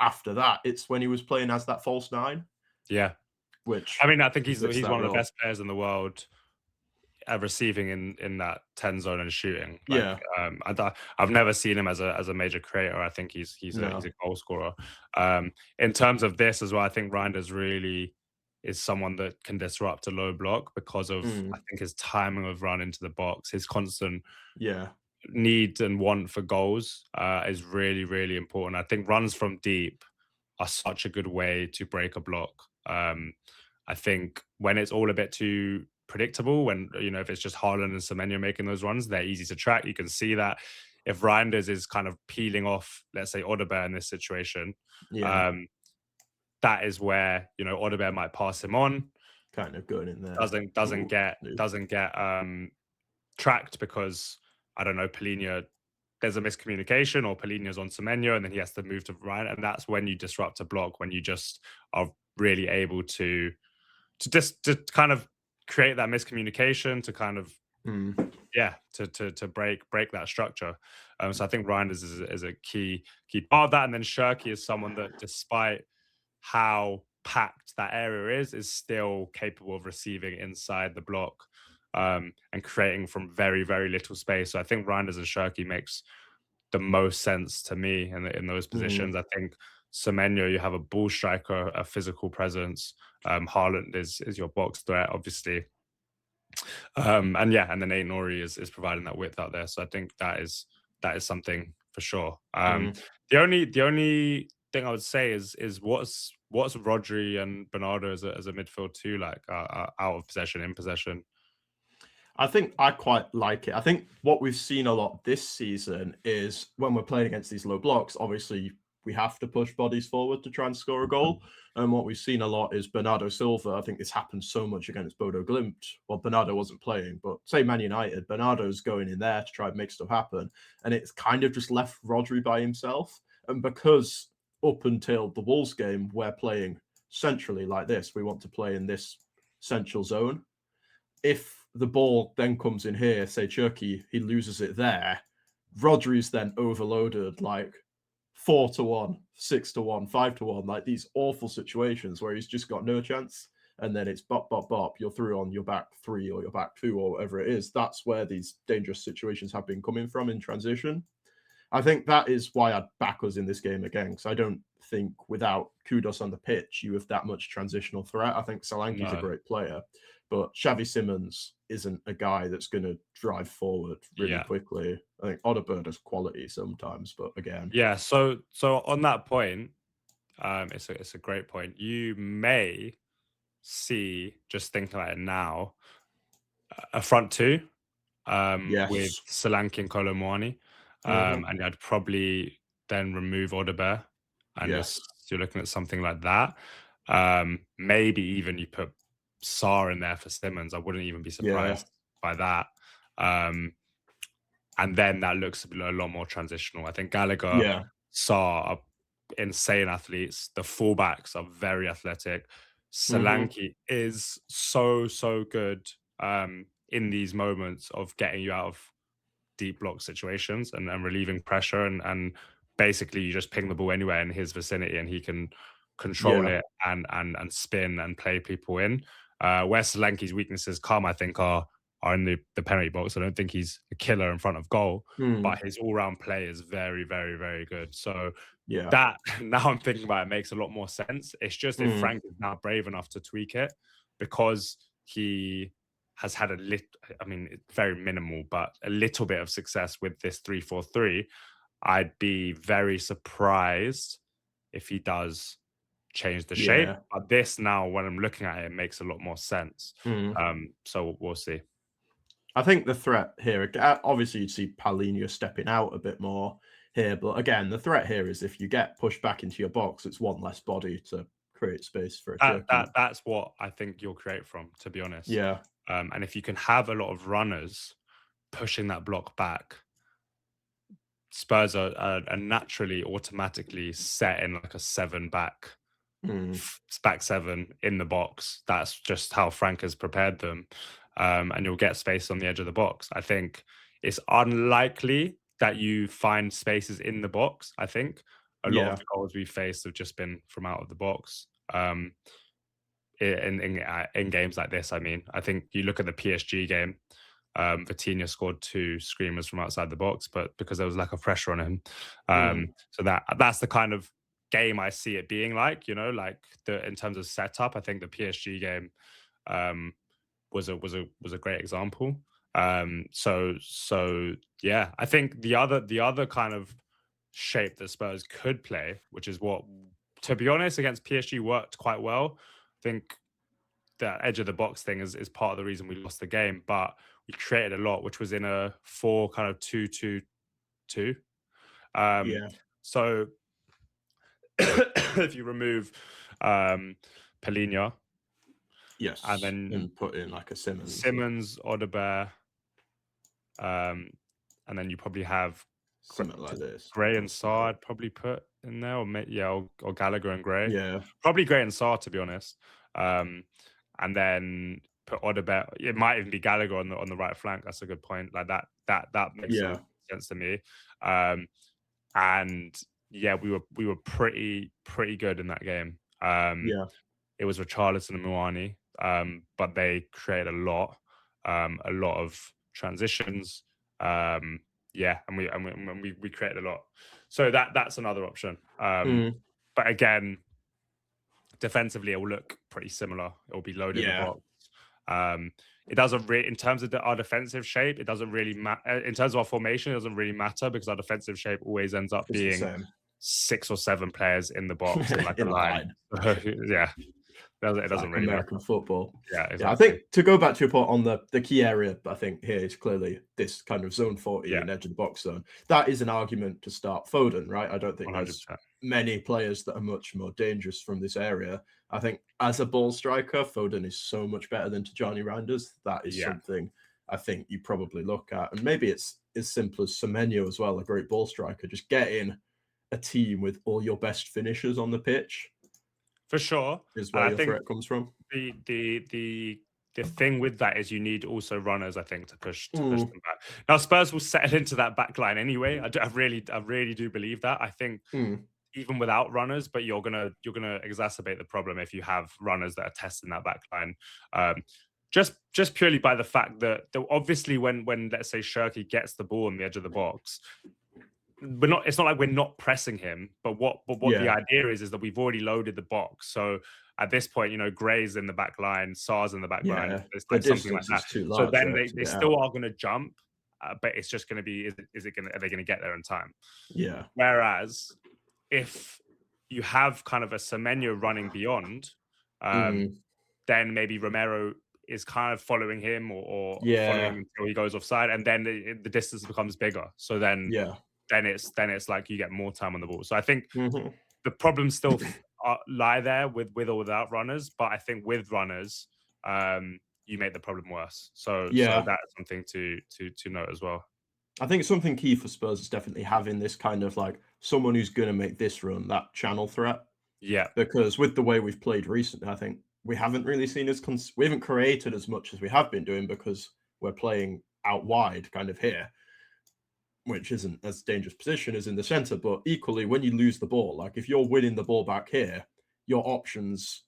after that, it's when he was playing as that false nine, Yeah. which I mean, I think he fits he's that one of the role. best players in the world at receiving in that 10 zone and shooting. Like, Yeah, I've never seen him as a major creator. I think he's no, a goal scorer. In terms of this as well, I think Reinders really is someone that can disrupt a low block because of, I mm, think, his timing of run into the box, his constant yeah, need and want for goals is really, really important. I think runs from deep are such a good way to break a block. I think when it's all a bit too predictable, when if it's just Haaland and Semenyo making those runs, they're easy to track. You can see that if Reinders is kind of peeling off, let's say Odegaard in this situation, yeah, um, that is where Odegaard might pass him on, kind of going in there. doesn't doesn't Ooh, get no. doesn't get tracked because, I don't know, Polina, there's a miscommunication, or Polina's on Semenyo and then he has to move to Ryan, and that's when you disrupt a block, when you just are really able to kind of create that miscommunication, to kind of, Mm, yeah, to break that structure. So I think Ryan is a key part of that, and then Shirky is someone that, despite how packed that area is still capable of receiving inside the block, and creating from very, very little space. So I think Reinders and Shirky makes the most sense to me in those mm, positions. I think Semenyo, you have a ball striker, a physical presence. Haaland is your box threat, obviously. And yeah, and then Aiden Nori is providing that width out there. So I think that is something for sure. Mm. The only thing I would say is what's Rodri and Bernardo as a midfield too, like out of possession, in possession. I think I quite like it. I think what we've seen a lot this season is when we're playing against these low blocks, obviously we have to push bodies forward to try and score a goal. And what we've seen a lot is Bernardo Silva. I think this happened so much against Bodo Glimt. Well, Bernardo wasn't playing, but say Man United, Bernardo's going in there to try and make stuff happen. And it's kind of just left Rodri by himself. And because up until the Wolves game, we're playing centrally like this, we want to play in this central zone. If the ball then comes in here, say Cherky, he loses it there. Rodri's then overloaded like 4-1, 6-1, 5-1, like these awful situations where he's just got no chance. And then it's bop, bop, bop. You're through on your back three or your back two or whatever it is. That's where these dangerous situations have been coming from in transition. I think that is why I'd back us in this game again, because I don't think without Kudos on the pitch, you have that much transitional threat. I think Solanke's a No, great player, but Xavi Simons isn't a guy that's going to drive forward really yeah, quickly. I think Odegaard has quality sometimes, but again, yeah. So on that point, it's a great point. You may see, just thinking about it now, a front two with yes. Solanke and Kolo Muani. Hmm. And I'd probably then remove Audebert and Yes. just you're looking at something like that. Maybe even you put Sarr in there for Simmons. I wouldn't even be Yeah. surprised by that. Um, and then that looks a lot more transitional. I think Gallagher, Yeah. Sarr are insane athletes. The fullbacks are very athletic. Hmm. Solanke is so good in these moments of getting you out of deep block situations and relieving pressure and basically you just ping the ball anywhere in his vicinity and he can control Yeah. it and spin and play people in. Where Solanke's weaknesses come, I think, are in the penalty box. I don't think he's a killer in front of goal, but Mm. his all-round play is very, very, very good. So Yeah. that now I'm thinking about it makes a lot more sense. It's just if Mm. Frank is now brave enough to tweak it because he has had a lit I mean it's very minimal, but a little bit of success with this 3-4-3, I'd be very surprised if he does change the shape. Yeah. But this now, when I'm looking at it, makes a lot more sense. Mm. So we'll see. I think the threat here, obviously, you'd see Paulinho stepping out a bit more here, but again, the threat here is if you get pushed back into your box, it's one less body to create space for a Turkey. That's what I think you'll create from, to be honest. Yeah. And if you can have a lot of runners pushing that block back, Spurs are naturally automatically set in like a seven Mm. back seven in the box. That's just how Frank has prepared them. And you'll get space on the edge of the box. I think it's unlikely that you find spaces in the box. I think a lot of Yeah. the goals we faced have just been from out of the box. In games like this, I mean, I think you look at the PSG game. Vitinha scored two screamers from outside the box, but because there was lack of pressure on him, Mm. so that's the kind of game I see it being like. Like in terms of setup, I think the PSG game um, was a great example. So yeah, I think the other kind of shape that Spurs could play, which is what, to be honest, against PSG worked quite well. I think that edge of the box thing is part of the reason we lost the game, but we created a lot, which was in a 4 kind of 2-2-2. Um, Yeah. so if you remove Palhinha and Yes. then And put in like a Simmons or Simmons, Audebert, um, and then you probably have something like this. Gray and But Sarr, I'd probably put in there, or Gallagher and Gray. yeah. Probably Gray and Sarr, to be honest. And then put Audebert. It might even be Gallagher on the right flank. That's a good point. Like that makes a lot Yeah. of sense to me. And yeah, we were pretty good in that game. Yeah. It was Richarlison and Muani, but they created a lot of transitions. Yeah, and we created a lot. So that's another option. Mm. But again, defensively, it will look pretty similar. It will be loaded in the Yeah, box. It doesn't really, in terms of our defensive shape, it doesn't really matter. In terms of our formation, it doesn't really matter because our defensive shape always ends up it's the being same 6 or 7 players in the box in like a in a line. line. Yeah, it It's like doesn't really matter. American football. Yeah, Yeah, I exactly. think to go back to your point on the key area, I think here is clearly this kind of zone 40 Yeah, and edge of the box zone. That is an argument to start Foden, right? I don't think there's 100%. many players that are much more dangerous from this area. I think as a ball striker, Foden is so much better than Tijani Reinders. That is Yeah, something I think you probably look at. And maybe it's as simple as Semenyo as well, a great ball striker. Just get in a team with all your best finishers on the pitch for sure. is And where I your think threat comes from. the thing with that is you need also runners, I think, to push Mm, them back. Now Spurs will settle into that back line anyway. I really do believe that. I think mm, even without runners, but you're gonna exacerbate the problem if you have runners that are testing that back line. Um, just purely by the fact that obviously when let's say Shirky gets the ball on the edge of the box, it's not like we're not pressing him, but what the yeah. idea is that we've already loaded the box. So at this point, Gray's in the back line, Sar's in the back line. Yeah, It's the like something like distance that. is too So large, then right, to they get still out. are going to jump, but it's just going to be are they going to get there in time? Yeah. Whereas if you have kind of a Semenyo running beyond, Mm, then maybe Romero is kind of following him or following yeah, until he goes offside, and then the distance becomes bigger. So yeah. then it's like you get more time on the ball. So I think Mhm. the problems still lie there with or without runners, but I think with runners, you make the problem worse. So Yeah. that's something to note as well. I think something key for Spurs is definitely having this kind of like someone who's gonna make this run that channel threat, Yeah, because with the way we've played recently, I think we haven't really seen we haven't created as much as we have been doing because we're playing out wide kind of here, which isn't as dangerous position as in the center. But equally, when you lose the ball, like if you're winning the ball back here, your options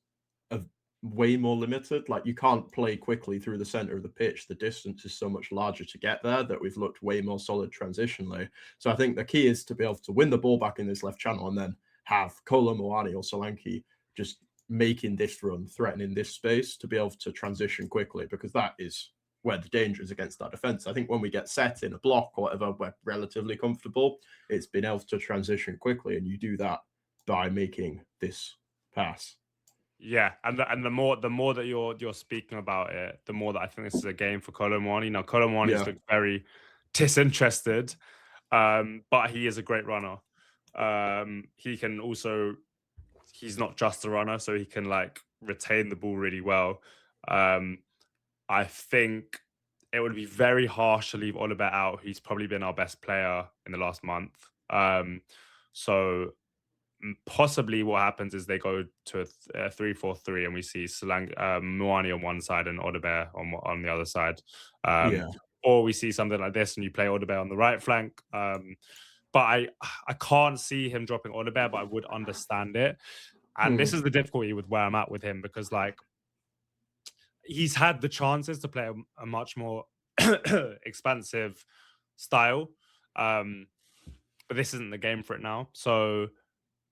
are way more limited. Like you can't play quickly through the center of the pitch. The distance is so much larger to get there that we've looked way more solid transitionally. So I think the key is to be able to win the ball back in this left channel and then have Kolo Muani or Solanke just making this run, threatening this space to be able to transition quickly, because that is where the danger is against our defense. I think when we get set in a block or whatever, we're relatively comfortable. It's been able to transition quickly, and you do that by making this pass. yeah, and the more that you're speaking about it, the more that I think this is a game for Kolo Muani. Now, Kolo Muani's Yeah. looked very disinterested, but he is a great runner. He can also he's not just a runner, so he can like retain the ball really well. I think it would be very harsh to leave Oliver out. He's probably been our best player in the last month. So possibly what happens is they go to a 3-4-3 and we see Muani on one side and Odebear on the other side. Yeah. Or we see something like this and you play Odebear on the right flank. But I can't see him dropping Odebear, but I would understand it. And this Mm. is the difficulty with where I'm at with him, because like he's had the chances to play a much more expansive style. But this isn't the game for it now. So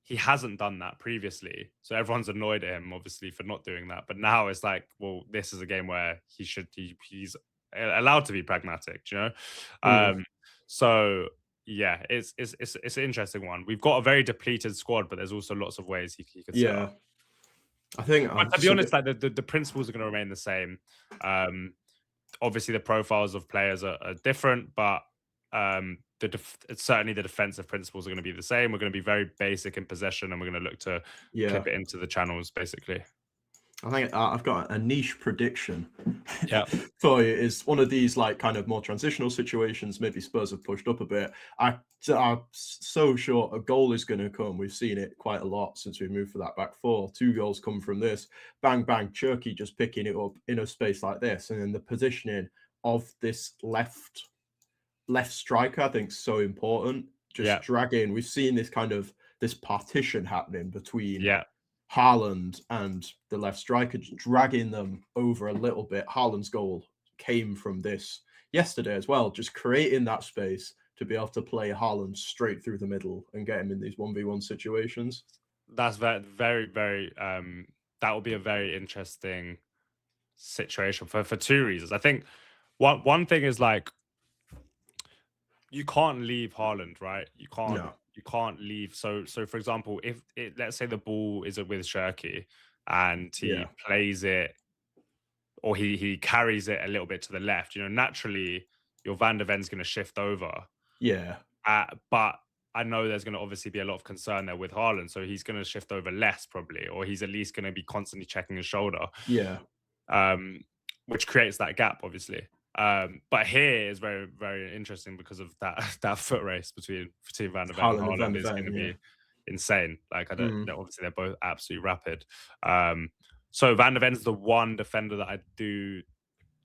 he hasn't done that previously. So everyone's annoyed at him, obviously, for not doing that. But now it's like, well, this is a game where he's allowed to be pragmatic, you know? Mm. So yeah, it's an interesting one. We've got a very depleted squad, but there's also lots of ways he could set Yeah. up. I think But to be honest, like the principles are going to remain the same. Obviously, the profiles of players are different, but certainly the defensive principles are going to be the same. We're going to be very basic in possession, and we're going to look to yeah. clip it into the channels, basically. I think I've got a niche prediction Yeah, for you. Is one of these like kind of more transitional situations. Maybe Spurs have pushed up a bit. I'm so sure a goal is going to come. We've seen it quite a lot since we moved for that back four. 2 goals come from this. Bang bang, Cherky just picking it up in a space like this, and then the positioning of this left striker, I think, is so important. Just yeah, dragging. We've seen this partition happening between yeah, Haaland and the left striker, just dragging them over a little bit. Haaland's goal came from this yesterday as well, just creating that space to be able to play Haaland straight through the middle and get him in these 1v1 situations. that's very, very, very. That will be a very interesting situation for two reasons. I think one thing is like you can't leave Haaland, right? No. You can't leave. So for example, if let's say the ball is with Shirky and he Yeah. plays it or he carries it a little bit to the left, naturally your Van der Ven's going to shift over. Yeah. But I know there's going to obviously be a lot of concern there with Haaland, so he's going to shift over less probably, or he's at least going to be constantly checking his shoulder, Yeah. um, which creates that gap, obviously. But here is very, very interesting because of that that foot race between Van der Ven and Haaland and Van Haaland der is going Ven, to yeah. be insane. Like I don't, Mm. obviously they're both absolutely rapid. So Van der Ven's the one defender that I do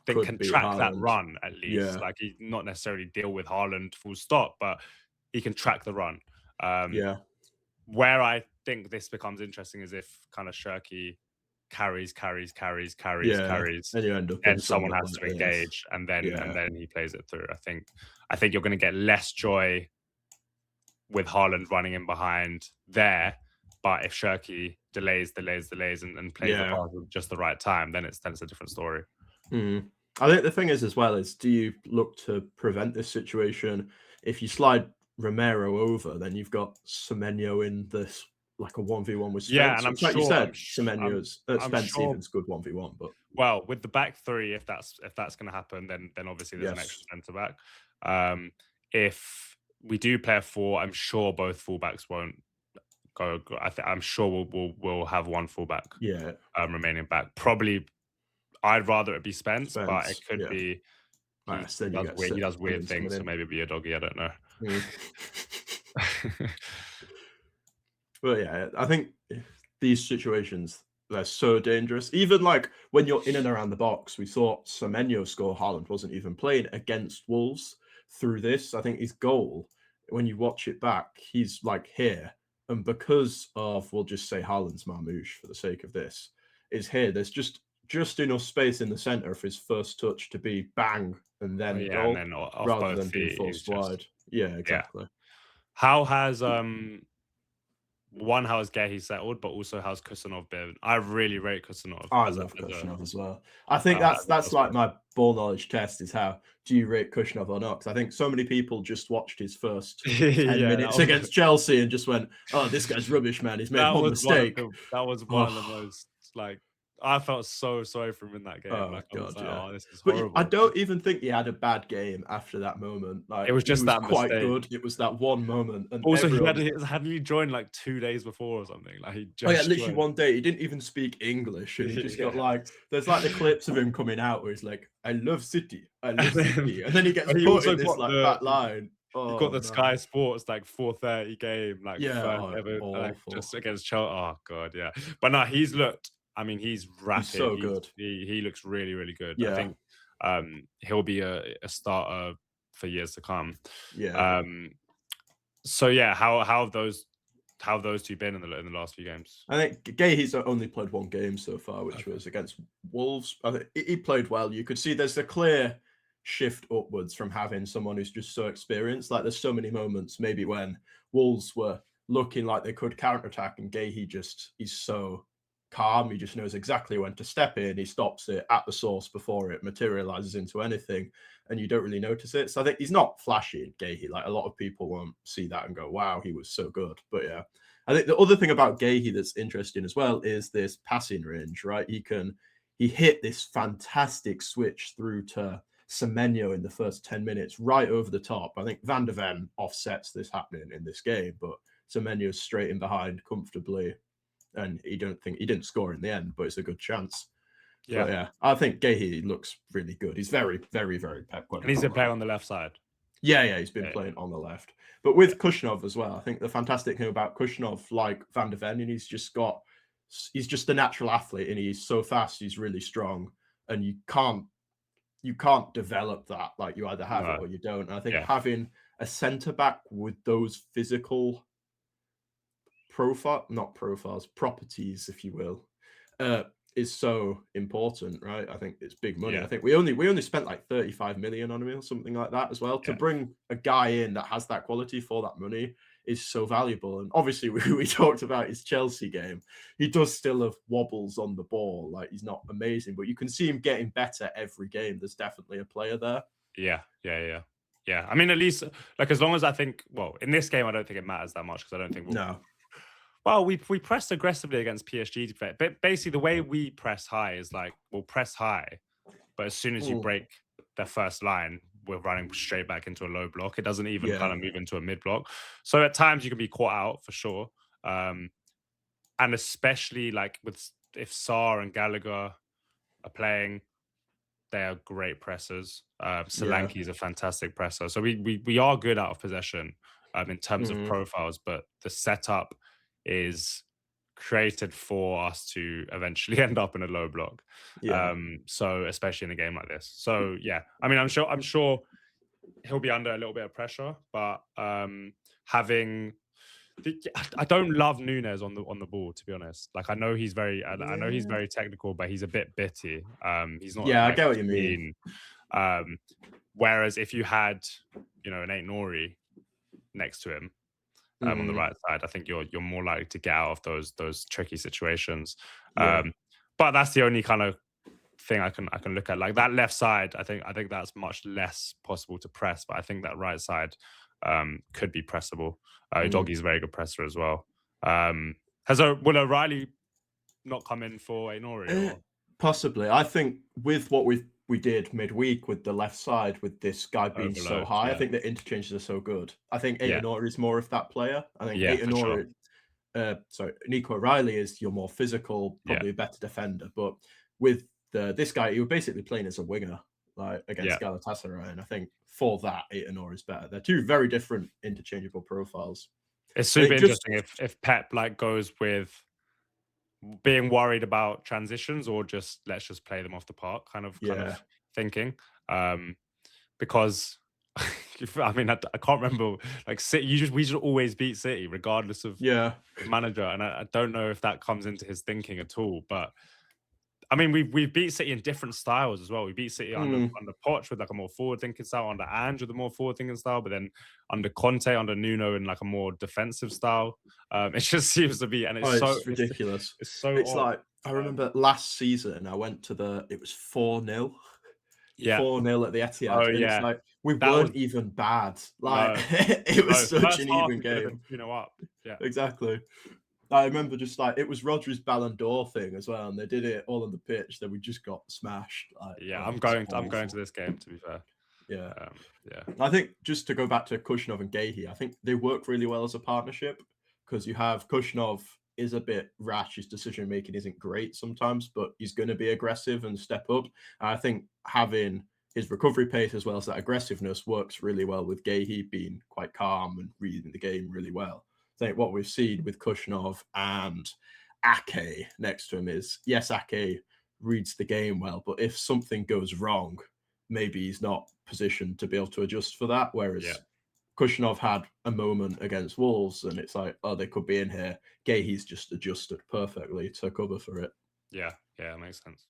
think Could can beat track that Haaland. run at least. Yeah. Like he not necessarily deal with Haaland full stop, but he can track the run. Yeah. Where I think this becomes interesting is if kind of Shirky carries, Yeah. And you end up in and someone somewhat has like to this. engage, and then Yeah. he plays it through. I think you're going to get less joy with Haaland running in behind there, but if Shirky delays, and plays the Yeah. pass at just the right time, then it's a different story. Mm. I think the thing is as well is, do you look to prevent this situation? If you slide Romero over, then you've got Semenyo in this like a 1v1 with Yeah, Spence, and which, like you said, I'm Spence sure. even's good 1v1, but Well, with the back three, if that's going to happen, then obviously there's an extra yes. centre back. If we do play a four, I'm sure both fullbacks won't go. I'm sure we'll have one fullback Yeah. remaining back. Probably, I'd rather it be Spence, but it Spence. could Yeah. be Nice. Then you get he does weird Simmons coming things, so in. maybe be a doggy. I don't know. Mm. But yeah, I think these situations, they're so dangerous. Even like when you're in and around the box, we saw Semenyo score. Haaland wasn't even playing against Wolves through this. I think his goal, when you watch it back, he's like here. And because of, we'll just say Haaland's marmouche for the sake of this, is here. There's just enough space in the centre for his first touch to be bang and then Yeah, and goal, then off rather both than being feet, he's forced just wide. Yeah, yeah. exactly. How has how has Gehi settled, but also how's Kusanov been? I really rate Kusanov I as love as a Kushnov as well. I think as a that's like prospect. my ball knowledge test is how do you rate Kushnov or not? Because I think so many people just watched his first 10 Yeah, minutes against Chelsea and just went, "Oh, this guy's rubbish, man. He's made one mistake." that was one of the Oh, most like I felt so sorry for him in that game. oh Like I was god, like, yeah. oh, this is But I horrible. don't even think he had a bad game after that moment. It Like was he just was that quite mistake. good. It was that one moment, and Also, everyone. hadn't he joined like 2 days before or something? Like he Oh yeah, just literally joined. one day he didn't even speak English, and he just got Yeah. like, there's like the clips of him coming out where he's like, "I love City, I love City," and then he gets And he put also in this got like back line. he got Oh the Sky man, Sports like 4:30 game, like yeah, first oh, ever, like awful. just against Chelsea. Oh god, yeah. But no, he's looked. I mean, he's He's rapid. so good. He looks really, really good. I Yeah, think he'll be a starter for years to come. yeah. Um, so yeah, how have those two been in the last few games? I think Gayhe's only played one game so far, which Okay. was against Wolves. I think he played well. You could see there's a clear shift upwards from having someone who's just so experienced. Like there's so many moments, maybe when Wolves were looking like they could counterattack, and he's so calm. He just knows exactly when to step in. He stops it at the source before it materializes into anything, and you don't really notice it. So I think he's not flashy, Gahey. Like a lot of people won't see that and go, "Wow, he was so good." But yeah, I think the other thing about Gahey that's interesting as well is this passing range, right? He hit this fantastic switch through to Semenyo in the first 10 minutes, right over the top. I think Van der Ven offsets this happening in this game, but Semenyo's straight in behind comfortably. And he didn't score in the end, but it's a good chance. Yeah, But yeah, I think Gahey looks really good. He's very, very, very Pep and he's a Guardiola. player on the left side. Yeah, he's been Yeah, playing on the left. But with Kushnov as well, I think the fantastic thing about Kushnov, like Van der Ven, and he's just a natural athlete, and he's so fast, he's really strong, and you can't develop that. Like you either have it no, or you don't. And I think yeah, having a centre back with those physical not profiles, properties, if you will, is so important, right? I think it's big money. yeah, I think we only spent like 35 million on him or something like that as well. To yeah. bring a guy in that has that quality for that money is so valuable. And obviously, we talked about his Chelsea game. He does still have wobbles on the ball. Like, he's not amazing, but you can see him getting better every game. There's definitely a player there. Yeah, yeah, yeah. Yeah, I mean, at least like as long as I think, well, in this game, I don't think it matters that much because I don't think No. well, we pressed aggressively against PSG, but basically the way we press high is like we'll press high, but as soon as you Mm, break their first line, we're running straight back into a low block. It doesn't even kind yeah. of move into a mid block. So at times you can be caught out for sure, and especially like with if Sarr and Gallagher are playing, they are great pressers. Yeah. Solanke is a fantastic presser. So we are good out of possession in terms of Mm, profiles, but the setup is created for us to eventually end up in a low block. yeah. So especially in a game like this. So yeah, I mean, I'm sure he'll be under a little bit of pressure, but having I don't love Nunes on the ball, to be honest. Like I know he's Yeah. very technical, but he's a bit bitty. He's not Yeah, I like get what you mean. pristine. Um, whereas if you had, an Ain't Nori next to him on the Mm, right side, I think you're more likely to get out of those tricky situations. yeah. But that's the only kind of thing I can look at. Like that left side, I think that's much less possible to press, but I think that right side could be pressable. Mm. Doggy's a very good presser as well. Will O'Reilly not come in for Ainori Uh, or Possibly. I think with what we did midweek with the left side, with this guy being so overload? high, I Yeah, think the interchanges are so good. I think yeah, Aitonori is more of that player. I think yeah, for sure. Nico Riley is your more physical, Yeah, probably a better defender. But with this guy, you were basically playing as a winger, like yeah. against Galatasaray, and I think for that, Aitonori is better. They're two very different interchangeable profiles. It's I super think just interesting if Pep like goes with being worried about transitions or just let's just play them off the park kind yeah, of thinking. Um, because I mean I can't remember like City. We just always beat City regardless of yeah, manager, and I don't know if that comes into his thinking at all. But I mean, we've beat City in different styles as well. We beat City mm, under Poch with like a more forward thinking style, under Ange with a more forward thinking style, but then under Conte, under Nuno in like a more defensive style. It just seems to be, and oh, it's ridiculous. it's so It's odd. like I Um, remember last season I went to it was 4-0. yeah. 4-0 at the Oh Etihad, and it's yeah. like we That was weren't even bad. Like no, it was no. such First an half even we could have game. been 2-0 up. Yeah. Exactly. I remember just like it was Rodri's Ballon d'Or thing as well, and they did it all on the pitch. Then we just got smashed. Like, Yeah. oh, it was I'm going to awful. this game to be fair. Yeah, Yeah. I think just to go back to Kushnov and Gahey, I think they work really well as a partnership because you have Kushnov is a bit rash. His decision making isn't great sometimes, but he's going to be aggressive and step up. And I think having his recovery pace as well as that aggressiveness works really well with Gahey being quite calm and reading the game really well. I think what we've seen with Kushnov and Ake next to him is yes, Ake reads the game well, but if something goes wrong, maybe he's not positioned to be able to adjust for that. Yeah. Whereas Kushnov had a moment against Wolves, and it's like, oh, they could be in here. Gahey's just adjusted perfectly to cover for it. Yeah. Yeah. Makes sense.